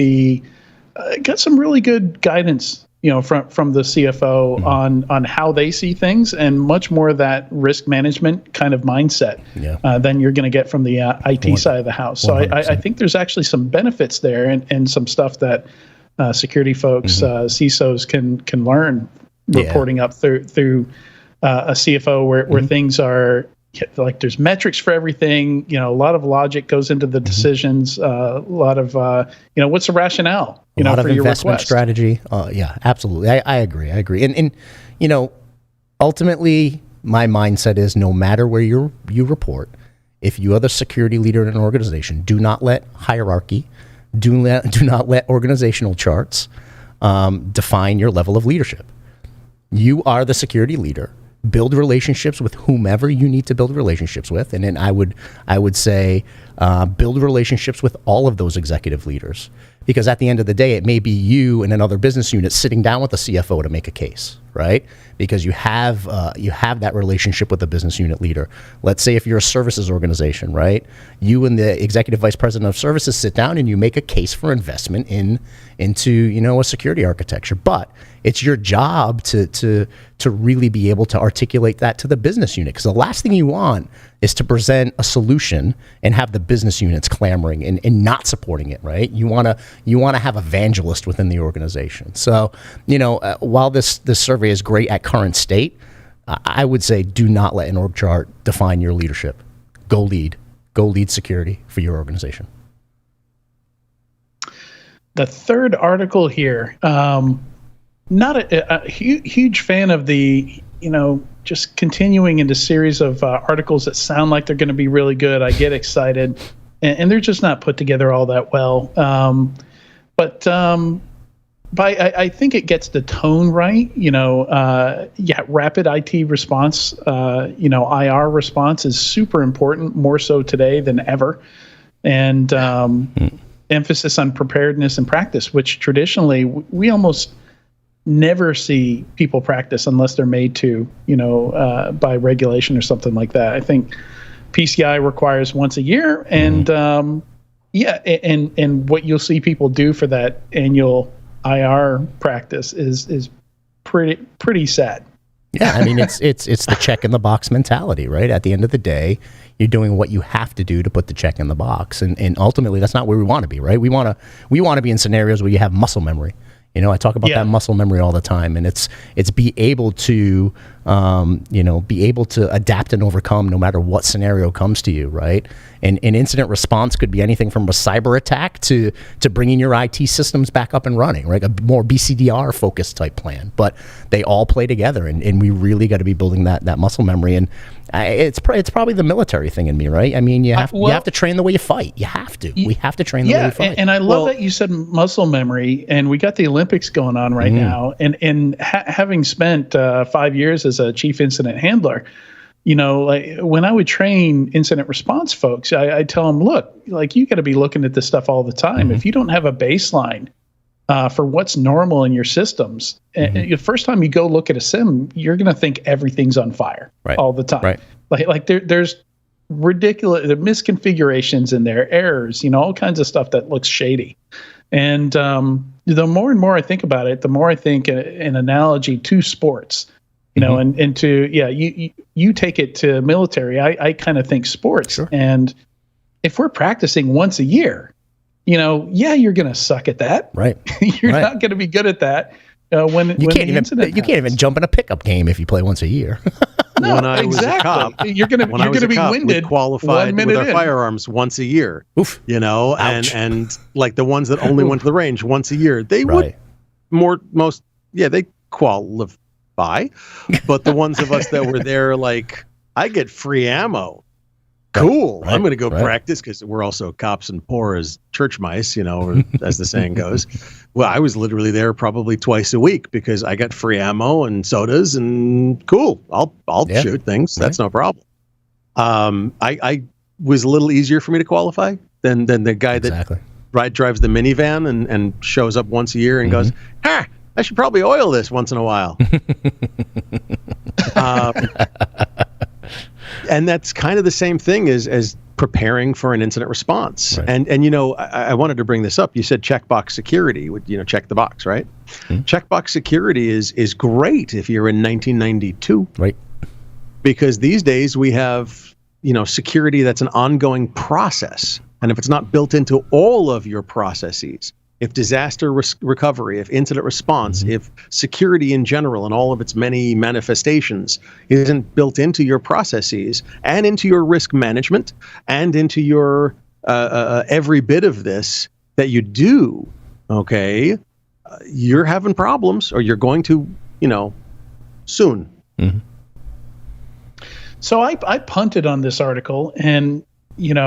[SPEAKER 1] got some really good guidance from the CFO on how they see things, and much more of that risk management kind of mindset than you're going to get from the IT side of the house. So I think there's actually some benefits there, and some stuff that security folks, CISOs can learn reporting up through a CFO where things are like there's metrics for everything. A lot of logic goes into the decisions. A lot of what's the rationale?
[SPEAKER 3] A lot
[SPEAKER 1] for
[SPEAKER 3] of
[SPEAKER 1] your
[SPEAKER 3] investment
[SPEAKER 1] request.
[SPEAKER 3] strategy. Yeah, absolutely. I agree. And ultimately, my mindset is no matter where you report, if you are the security leader in an organization, do not let hierarchy, do not let organizational charts define your level of leadership. You are the security leader. Build relationships with whomever you need to build relationships with, and then I would say build relationships with all of those executive leaders, because at the end of the day, it may be you and another business unit sitting down with the CFO to make a case, right? Because you have that relationship with the business unit leader. Let's say if you're a services organization, right? You and the executive vice president of services sit down and you make a case for investment into a security architecture. But it's your job to really be able to articulate that to the business unit, because the last thing you want is to present a solution and have the business units clamoring and not supporting it, right? You want to have evangelists within the organization. So, while this survey is great at current state, I would say do not let an org chart define your leadership. Go lead security for your organization.
[SPEAKER 1] The third article here, not a huge fan of the, just continuing into series of articles that sound like they're going to be really good. I get excited, and they're just not put together all that well. But I think it gets the tone right. Rapid IT response, IR response is super important, more so today than ever. And emphasis on preparedness and practice, which traditionally we almost never see people practice unless they're made to, by regulation or something like that. I think PCI requires once a year, and and what you'll see people do for that annual IR practice is pretty sad.
[SPEAKER 3] Yeah, I mean it's the check in the box mentality, right? At the end of the day, you're doing what you have to do to put the check in the box, and ultimately that's not where we want to be, right? We want to be in scenarios where you have muscle memory. I talk about that muscle memory all the time, and it's be able to adapt and overcome no matter what scenario comes to you, right? And incident response could be anything from a cyber attack to bringing your IT systems back up and running, right? A more BCDR focused type plan, but they all play together, and we really got to be building that muscle memory. And it's probably the military thing in me, right? I mean, you have to train the way you fight. You have to. We have to train the way you fight.
[SPEAKER 1] And I love that you said muscle memory, and we got the Olympics going on right now. And having spent 5 years as a chief incident handler, like when I would train incident response folks, I tell them, look, like you got to be looking at this stuff all the time. If you don't have a baseline for what's normal in your systems, the first time you go look at a SIM, you're going to think everything's on fire all the time. Right. Like there's ridiculous misconfigurations in there, errors, all kinds of stuff that looks shady. And the more and more I think about it, the more I think an analogy to sports. And to, you take it to military. I kind of think sports. Sure. And if we're practicing once a year, you're going to suck at that.
[SPEAKER 3] Right.
[SPEAKER 1] You're not going to be good at that. You can't
[SPEAKER 3] even jump in a pickup game if you play once a year.
[SPEAKER 1] No,
[SPEAKER 4] when I was a cop,
[SPEAKER 1] you're going to be winded.
[SPEAKER 4] We qualified with our firearms once a year.
[SPEAKER 3] Oof.
[SPEAKER 4] And like the ones that only went to the range once a year, they would they qualify. But the ones of us that were there, like, I get free ammo. Cool. Right. I'm going to go practice, because we're also cops and poor as church mice, as the saying goes. Well, I was literally there probably twice a week because I got free ammo and sodas, and cool. I'll shoot things. That's no problem. I was a little easier for me to qualify than the guy that drives the minivan and shows up once a year and goes, I should probably oil this once in a while. And that's kind of the same thing as preparing for an incident response. Right. And I wanted to bring this up. You said checkbox security, check the box, right? Checkbox security is great if you're in 1992.
[SPEAKER 3] Right.
[SPEAKER 4] Because these days we have, security that's an ongoing process. And if it's not built into all of your processes, if disaster recovery, if incident response, if security in general and all of its many manifestations isn't built into your processes and into your risk management and into your every bit of this that you do, okay, you're having problems, or you're going to, soon.
[SPEAKER 3] Mm-hmm.
[SPEAKER 1] So I punted on this article and,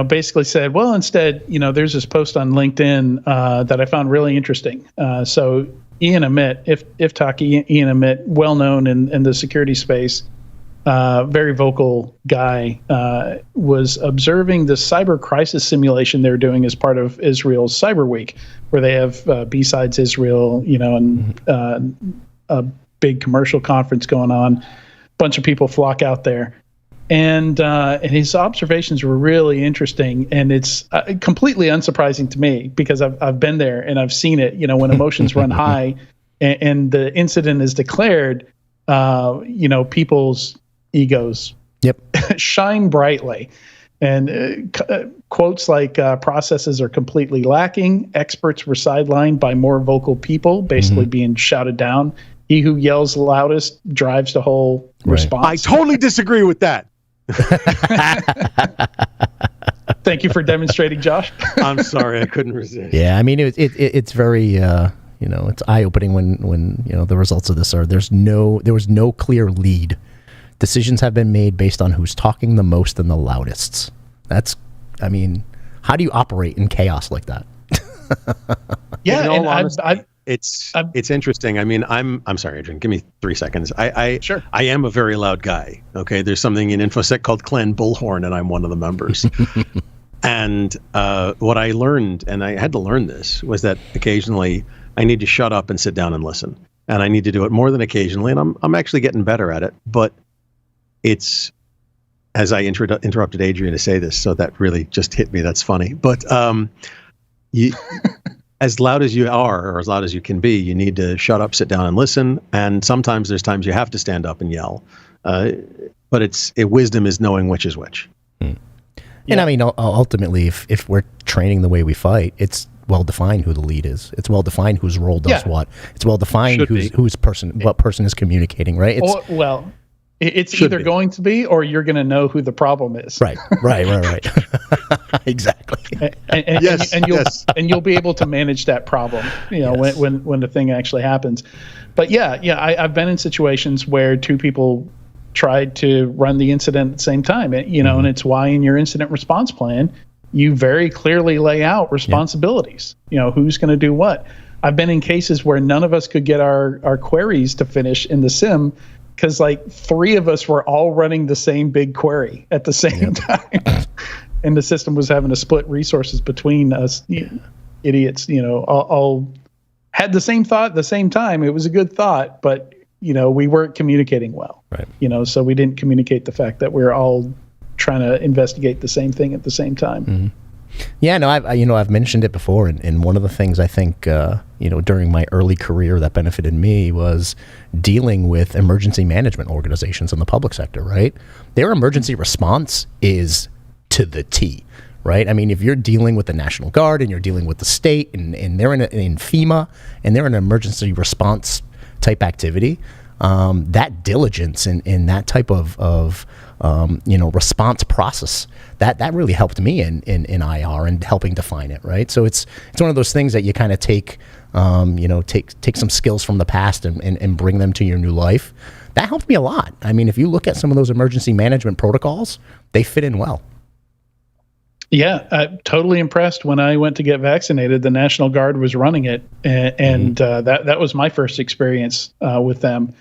[SPEAKER 1] basically said, well, instead, there's this post on LinkedIn that I found really interesting. So Ian Amit, Ian Amit, well known in the security space, very vocal guy, was observing the cyber crisis simulation they're doing as part of Israel's Cyber Week, where they have B-Sides Israel, and a big commercial conference going on. A bunch of people flock out there. And his observations were really interesting, and it's completely unsurprising to me because I've been there and I've seen it. When emotions run high, and the incident is declared, people's egos shine brightly, and quotes like processes are completely lacking. Experts were sidelined by more vocal people, basically being shouted down. He who yells loudest drives the whole response.
[SPEAKER 4] I totally disagree with that.
[SPEAKER 1] Thank you for demonstrating, Josh.
[SPEAKER 4] I'm sorry, I couldn't resist.
[SPEAKER 3] Yeah, I mean it's very it's eye-opening when the results of this are there was no clear lead. Decisions have been made based on who's talking the most and the loudest. How do you operate in chaos like that?
[SPEAKER 1] Yeah,
[SPEAKER 4] it's interesting. I'm sorry, Adrian. Give me 3 seconds.
[SPEAKER 1] Sure.
[SPEAKER 4] I am a very loud guy. Okay, there's something in InfoSec called Clan Bullhorn, and I'm one of the members. And what I learned, and I had to learn this, was that occasionally I need to shut up and sit down and listen, and I need to do it more than occasionally. And I'm actually getting better at it. But it's, as I interrupted Adrian to say this, so that really just hit me. That's funny. But as loud as you are, or as loud as you can be, you need to shut up, sit down, and listen. And sometimes there's times you have to stand up and yell. But wisdom is knowing which is which.
[SPEAKER 3] Yeah. And ultimately, if we're training the way we fight, it's well defined who the lead is. It's well defined whose role does what. It's well defined what person is communicating, right?
[SPEAKER 1] It's either going to be, or you're going to know who the problem is.
[SPEAKER 3] Right. Exactly.
[SPEAKER 1] And you'll be able to manage that problem, when the thing actually happens. But I've been in situations where two people tried to run the incident at the same time, and it's why in your incident response plan, you very clearly lay out responsibilities, who's going to do what. I've been in cases where none of us could get our queries to finish in the SIM, because like 3 of us were all running the same big query at the same time. And the system was having to split resources between us idiots, all had the same thought at the same time. It was a good thought, but, we weren't communicating well.
[SPEAKER 3] Right.
[SPEAKER 1] So we didn't communicate the fact that we're all trying to investigate the same thing at the same time.
[SPEAKER 3] Mm-hmm. Yeah, no, I've mentioned it before, and one of the things I think during my early career that benefited me was dealing with emergency management organizations in the public sector. Right, their emergency response is to the T. Right, if you're dealing with the National Guard and you're dealing with the state, and they're in FEMA and they're in an emergency response type activity, that diligence in that type of response process that really helped me in IR and helping define it, right? So it's one of those things that you kind of take some skills from the past and bring them to your new life. That helped me a lot. If you look at some of those emergency management protocols, they fit in well.
[SPEAKER 1] Yeah, I'm totally impressed. When I went to get vaccinated, the National Guard was running it, and that was my first experience with them.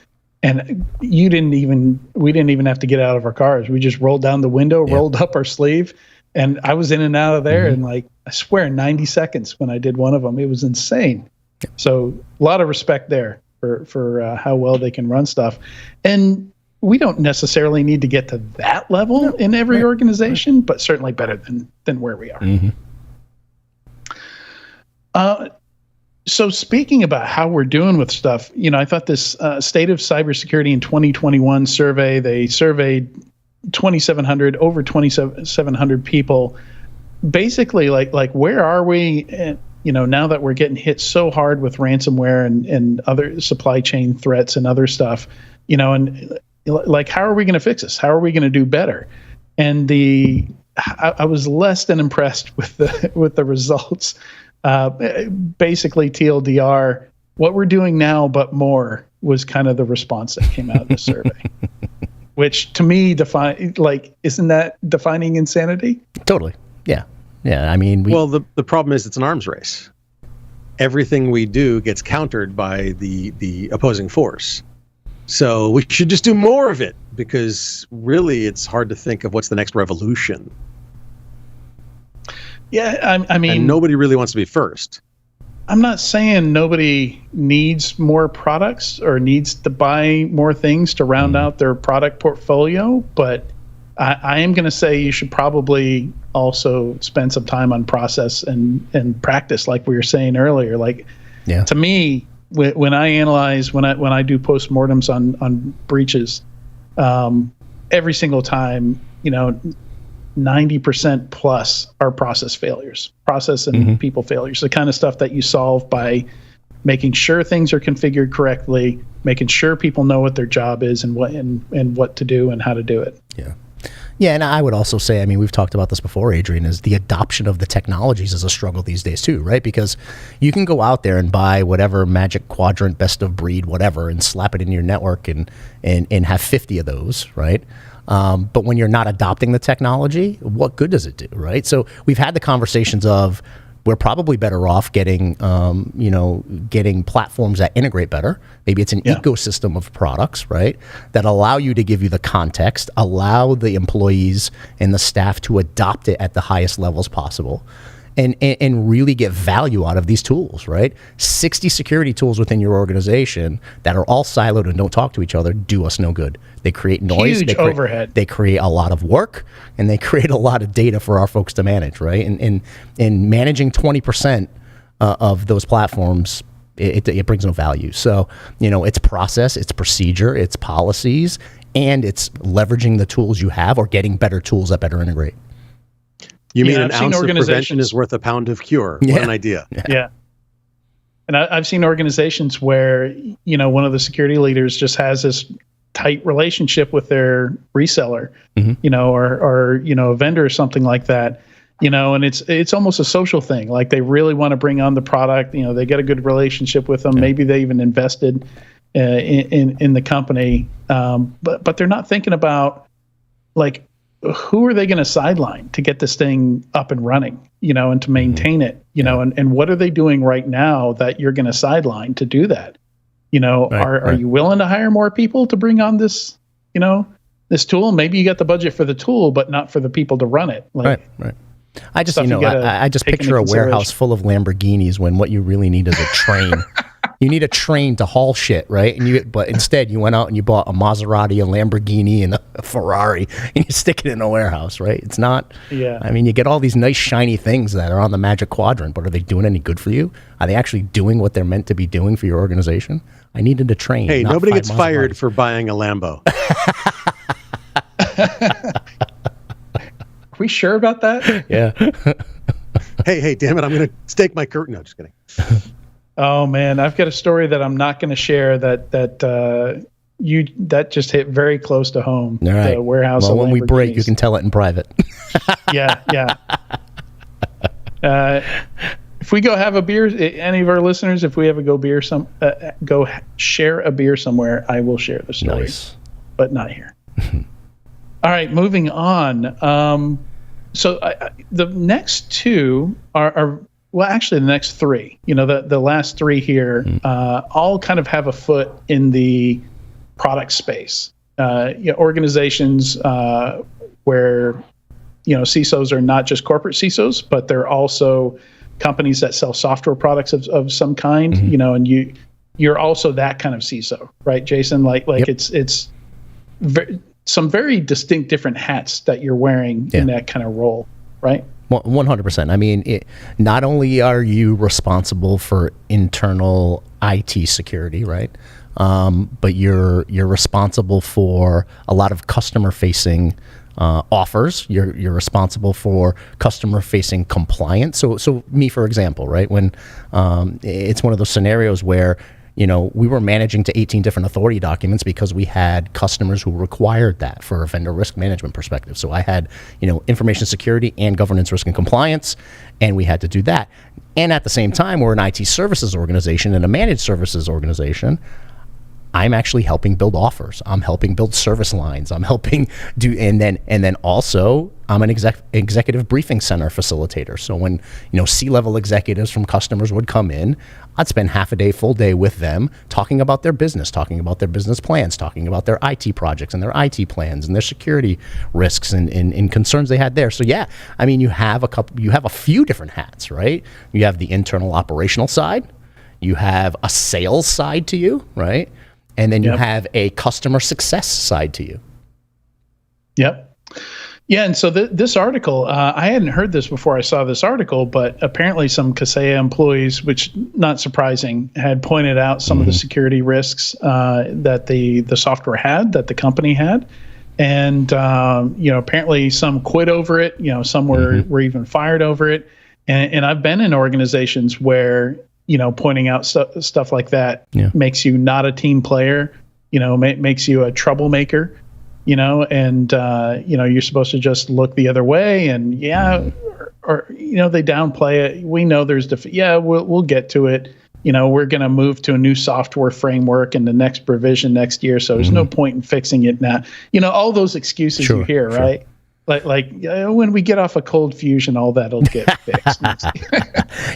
[SPEAKER 1] And we didn't even have to get out of our cars. We just rolled down the window, rolled up our sleeve, and I was in and out of there in I swear 90 seconds when I did one of them. It was insane. So a lot of respect there for how well they can run stuff. And we don't necessarily need to get to that level in every organization, but certainly better than where we are.
[SPEAKER 3] Mm-hmm.
[SPEAKER 1] So speaking about how we're doing with stuff, I thought this State of Cybersecurity in 2021 survey, they surveyed over 2,700 people, basically like where are we now that we're getting hit so hard with ransomware and other supply chain threats and other stuff, and like, how are we going to fix this? How are we going to do better? And I was less than impressed with the results. Basically, TLDR, what we're doing now, but more, was kind of the response that came out of the survey. Which to me isn't that defining insanity?
[SPEAKER 3] Totally. Yeah. Yeah. I mean,
[SPEAKER 4] the problem is it's an arms race. Everything we do gets countered by the opposing force. So we should just do more of it, because really it's hard to think of what's the next revolution.
[SPEAKER 1] Yeah. I mean,
[SPEAKER 4] and nobody really wants to be first.
[SPEAKER 1] I'm not saying nobody needs more products or needs to buy more things to round out their product portfolio, but I am going to say you should probably also spend some time on process and practice, like we were saying earlier. Like, to me, when I analyze, when I do postmortems on breaches, every single time, 90% plus are process failures, process and people failures, the kind of stuff that you solve by making sure things are configured correctly, making sure people know what their job is and what to do and how to do it.
[SPEAKER 3] Yeah. Yeah, and I would also say, I mean, we've talked about this before, Adrian, is the adoption of the technologies is a struggle these days too, right? Because you can go out there and buy whatever Magic Quadrant, best of breed, whatever, and slap it in your network and have 50 of those, right? But when you're not adopting the technology, what good does it do, right? So we've had the conversations of, we're probably better off getting platforms that integrate better. Maybe it's an ecosystem of products, right, that allow you to give you the context, allow the employees and the staff to adopt it at the highest levels possible, and really get value out of these tools, right? 60 security tools within your organization that are all siloed and don't talk to each other do us no good. They create noise.
[SPEAKER 1] Huge overhead.
[SPEAKER 3] They create a lot of work, and they create a lot of data for our folks to manage, right? And managing 20% of those platforms, it brings no value. So, it's process, it's procedure, it's policies, and it's leveraging the tools you have or getting better tools that better integrate.
[SPEAKER 4] You mean an ounce of prevention is worth a pound of cure? What an idea.
[SPEAKER 1] Yeah. And I've seen organizations where, one of the security leaders just has this tight relationship with their reseller, or a vendor or something like that, and it's almost a social thing. Like, they really want to bring on the product, they get a good relationship with them. Maybe they even invested in the company. But they're not thinking about, like, who are they going to sideline to get this thing up and running, and to maintain it, and what are they doing right now that you're going to sideline to do that? Are you willing to hire more people to bring on this, this tool? Maybe you got the budget for the tool, but not for the people to run it. Like,
[SPEAKER 3] right. I just, I just picture a warehouse full of Lamborghinis when what you really need is a train. You need a train to haul shit, right? But instead you went out and you bought a Maserati, a Lamborghini, and a Ferrari, and you stick it in a warehouse, right? It's not. Yeah. I mean, you get all these nice shiny things that are on the Magic Quadrant, but are they doing any good for you? Are they actually doing what they're meant to be doing for your organization? I needed a train.
[SPEAKER 4] Hey, nobody gets fired for buying a Lambo.
[SPEAKER 1] Are we sure about that?
[SPEAKER 3] Yeah.
[SPEAKER 4] Hey, damn it! I'm going to stake my curtain. No, just kidding.
[SPEAKER 1] Oh man, I've got a story that I'm not going to share that just hit very close to home.
[SPEAKER 3] All right.
[SPEAKER 1] The warehouse.
[SPEAKER 3] Well, when we break, you can tell it in private.
[SPEAKER 1] Yeah. If we go have a beer, any of our listeners, if we ever go go share a beer somewhere, I will share the story.
[SPEAKER 3] Nice.
[SPEAKER 1] But not here. All right, moving on. So the next two are well, actually the next three, the last three here, all kind of have a foot in the product space. Organizations where, CISOs are not just corporate CISOs, but they're also companies that sell software products of some kind, and you're also that kind of CISO, right, Jason? Like yep. It's some very distinct different hats that you're wearing in that kind of role, right?
[SPEAKER 3] 100%. I mean, not only are you responsible for internal IT security, right? But you're responsible for a lot of customer-facing offers. You're responsible for customer-facing compliance. So me, for example, right, when it's one of those scenarios where we were managing to 18 different authority documents because we had customers who required that for a vendor risk management perspective. So I had, information security and governance, risk, and compliance, and we had to do that. And at the same time, we're an IT services organization and a managed services organization. I'm actually helping build offers. I'm helping build service lines. I'm helping do, and then also I'm an executive briefing center facilitator. So when C-level executives from customers would come in, I'd spend half a day, full day with them, talking about their business plans, talking about their IT projects and their IT plans and their security risks and concerns they had there. So yeah, I mean, you have a few different hats, right? You have the internal operational side, you have a sales side to you, right? And then you have a customer success side to you.
[SPEAKER 1] Yep. Yeah, and so this article, I hadn't heard this before I saw this article, but apparently some Kaseya employees, which not surprising, had pointed out some of the security risks that the software had, that the company had. And, apparently some quit over it. Some were even fired over it. And I've been in organizations where pointing out stuff like that makes you not a team player, makes you a troublemaker, and, you're supposed to just look the other way and or they downplay it. We know there's, we'll get to it. We're going to move to a new software framework in the next provision next year. So there's no point in fixing it now. All those excuses you hear, right? Like when we get off a cold fusion, all that'll get fixed.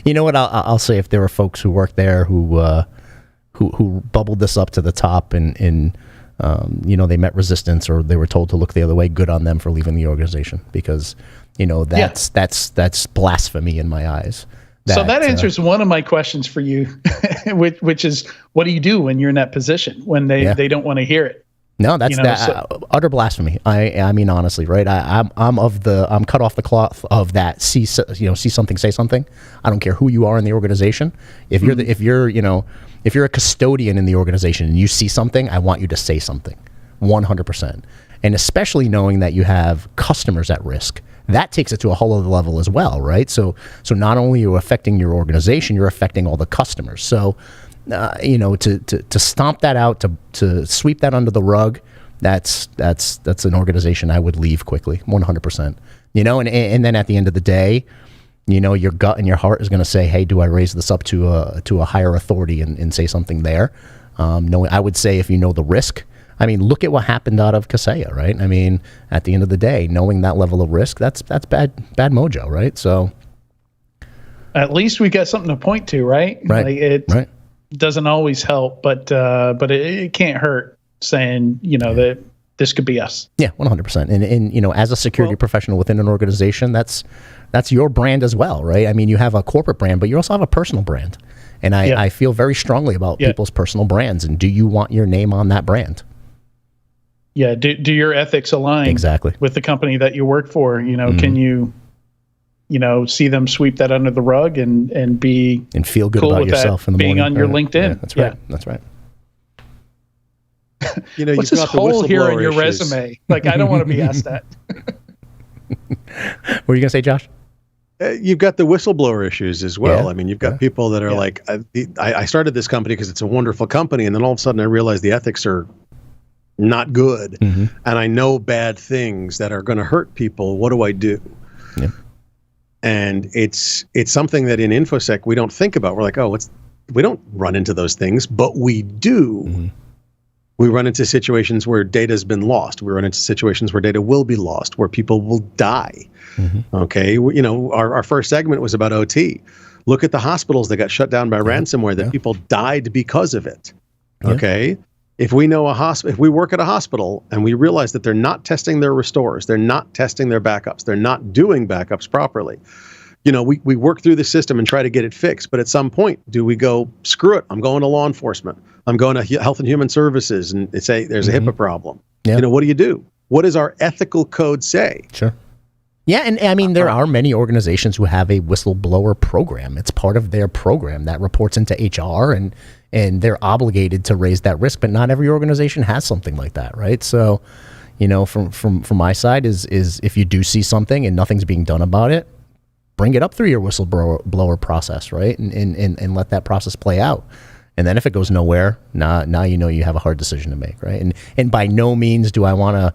[SPEAKER 3] You know what? I'll say, if there were folks who worked there who bubbled this up to the top and they met resistance or they were told to look the other way, good on them for leaving the organization, because that's blasphemy in my eyes.
[SPEAKER 1] So that answers one of my questions for you, which is, what do you do when you're in that position when they don't want to hear it?
[SPEAKER 3] No, that's utter blasphemy. I mean, honestly, right? I'm cut off the cloth of that. See something, say something. I don't care who you are in the organization. If you're a custodian in the organization and you see something, I want you to say something, 100%. And especially knowing that you have customers at risk, that takes it to a whole other level as well, right? So not only are you affecting your organization, you're affecting all the customers. So. To stomp that out, to sweep that under the rug, that's an organization I would leave quickly, 100%. And then at the end of the day, your gut and your heart is going to say, hey, do I raise this up to a higher authority and say something there? I would say, if you know the risk, I mean, look at what happened out of Kaseya, right? I mean, at the end of the day, knowing that level of risk, that's bad mojo, right? So
[SPEAKER 1] at least we got something to point to, right?
[SPEAKER 3] Right. Right.
[SPEAKER 1] Doesn't always help, but it can't hurt saying that this could be us.
[SPEAKER 3] Yeah, 100%. And as a security professional within an organization, that's your brand as well, right? I mean, you have a corporate brand, but you also have a personal brand, and I feel very strongly about people's personal brands. And do you want your name on that brand?
[SPEAKER 1] Yeah. Do your ethics align
[SPEAKER 3] exactly
[SPEAKER 1] with the company that you work for? Can you see them sweep that under the rug and be
[SPEAKER 3] and feel good
[SPEAKER 1] cool
[SPEAKER 3] about yourself in the
[SPEAKER 1] being
[SPEAKER 3] morning.
[SPEAKER 1] on your LinkedIn.
[SPEAKER 3] Yeah, that's right. That's right.
[SPEAKER 1] What's this hole here in your resume? Like, I don't want to be asked that.
[SPEAKER 3] What were you gonna say, Josh?
[SPEAKER 4] You've got the whistleblower issues as well.
[SPEAKER 3] Yeah.
[SPEAKER 4] I mean, you've got people that are like, I started this company because it's a wonderful company, and then all of a sudden I realized the ethics are not good, and I know bad things that are going to hurt people. What do I do? Yeah. And it's something that in InfoSec we don't think about. We're like, we don't run into those things, but we do. We run into situations where data's been lost. We run into situations where data will be lost, where people will die. Okay, our first segment was about OT. Look at the hospitals that got shut down by ransomware, that people died because of it. Okay, if we know if we work at a hospital and we realize that they're not testing their restores, they're not testing their backups, they're not doing backups properly, we work through the system and try to get it fixed. But at some point, do we go, screw it, I'm going to law enforcement, I'm going to Health and Human Services and say there's a HIPAA problem? What do you do? What does our ethical code say?
[SPEAKER 3] Sure. Yeah, and I mean, there are many organizations who have a whistleblower program. It's part of their program that reports into HR, and they're obligated to raise that risk. But not every organization has something like that, right? So, from my side is if you do see something and nothing's being done about it, bring it up through your whistleblower process, right? And let that process play out. And then if it goes nowhere, now you have a hard decision to make, right? And by no means do I want to,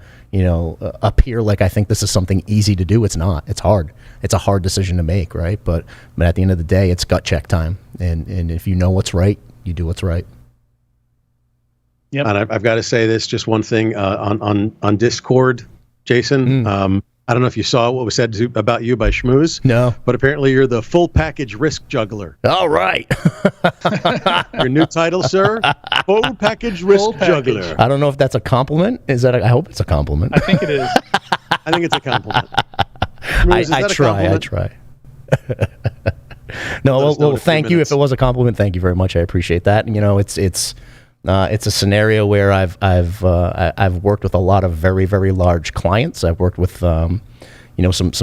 [SPEAKER 3] appear like I think this is something easy to do. It's not. It's hard. It's a hard decision to make, right? But at the end of the day, it's gut check time. And if you know what's right, you do what's right.
[SPEAKER 1] Yep.
[SPEAKER 4] And I've got to say this, just one thing on Discord, Jason. I don't know if you saw what was said about you by Schmooze.
[SPEAKER 3] No.
[SPEAKER 4] But apparently you're the full package risk juggler.
[SPEAKER 3] All right.
[SPEAKER 4] Your new title, sir? Full package risk juggler.
[SPEAKER 3] I don't know if that's a compliment. I hope it's a compliment.
[SPEAKER 1] I think it is.
[SPEAKER 4] I think it's a compliment. Schmooze,
[SPEAKER 3] I try. No, well, thank you. If it was a compliment, thank you very much. I appreciate that. And, it's a scenario where I've worked with a lot of very, very large clients. I've worked with some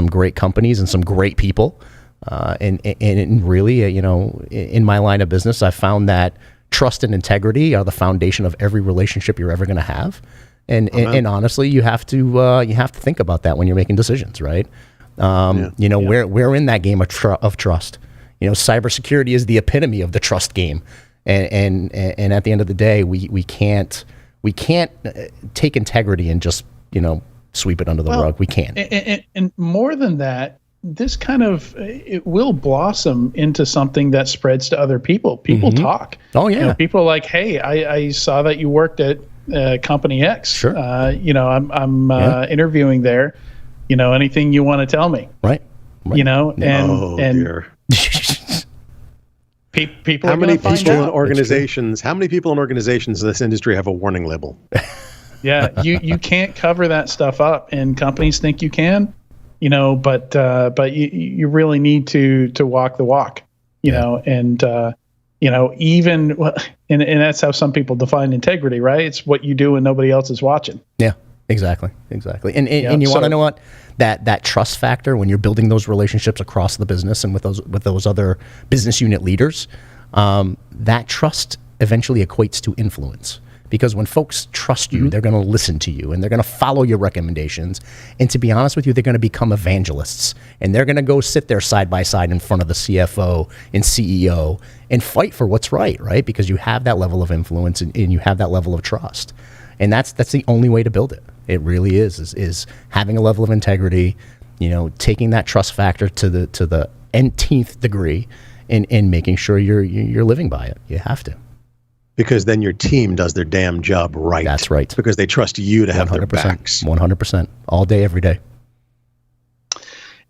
[SPEAKER 3] great companies and some great people, and really in my line of business, I found that trust and integrity are the foundation of every relationship you're ever going to have. And honestly, you have to think about that when you're making decisions, right? We're in that game of trust. Cybersecurity is the epitome of the trust game. And at the end of the day, we can't take integrity and just sweep it under the rug. We can't.
[SPEAKER 1] And more than that, this kind of it will blossom into something that spreads to other people. People talk.
[SPEAKER 3] Oh yeah.
[SPEAKER 1] People are like, hey, I saw that you worked at company X.
[SPEAKER 3] Sure.
[SPEAKER 1] I'm interviewing there. Anything you want to tell me?
[SPEAKER 3] Right.
[SPEAKER 4] Dear.
[SPEAKER 1] People.
[SPEAKER 4] How many people in organizations? How many people in organizations in this industry have a warning label?
[SPEAKER 1] Yeah, you can't cover that stuff up, and companies think you can, but you really need to walk the walk, and even and that's how some people define integrity, right? It's what you do when nobody else is watching.
[SPEAKER 3] Yeah, exactly. And you want to know what? That trust factor when you're building those relationships across the business and with those other business unit leaders, that trust eventually equates to influence. Because when folks trust you, they're going to listen to you and they're going to follow your recommendations. And to be honest with you, they're going to become evangelists. And they're going to go sit there side by side in front of the CFO and CEO and fight for what's right? Because you have that level of influence and you have that level of trust. And that's the only way to build it. It really is having a level of integrity, taking that trust factor to the nth degree and making sure you're living by it. You have to.
[SPEAKER 4] Because then your team does their damn job right.
[SPEAKER 3] That's right.
[SPEAKER 4] Because they trust you to have their backs.
[SPEAKER 3] 100%. All day, every day.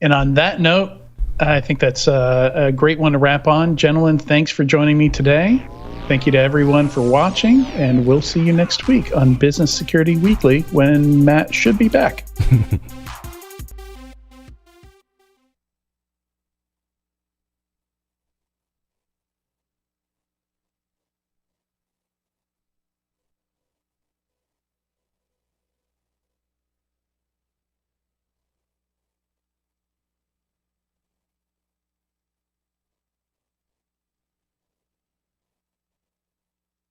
[SPEAKER 1] And on that note, I think that's a great one to wrap on. Gentlemen, thanks for joining me today. Thank you to everyone for watching, and we'll see you next week on Business Security Weekly when Matt should be back.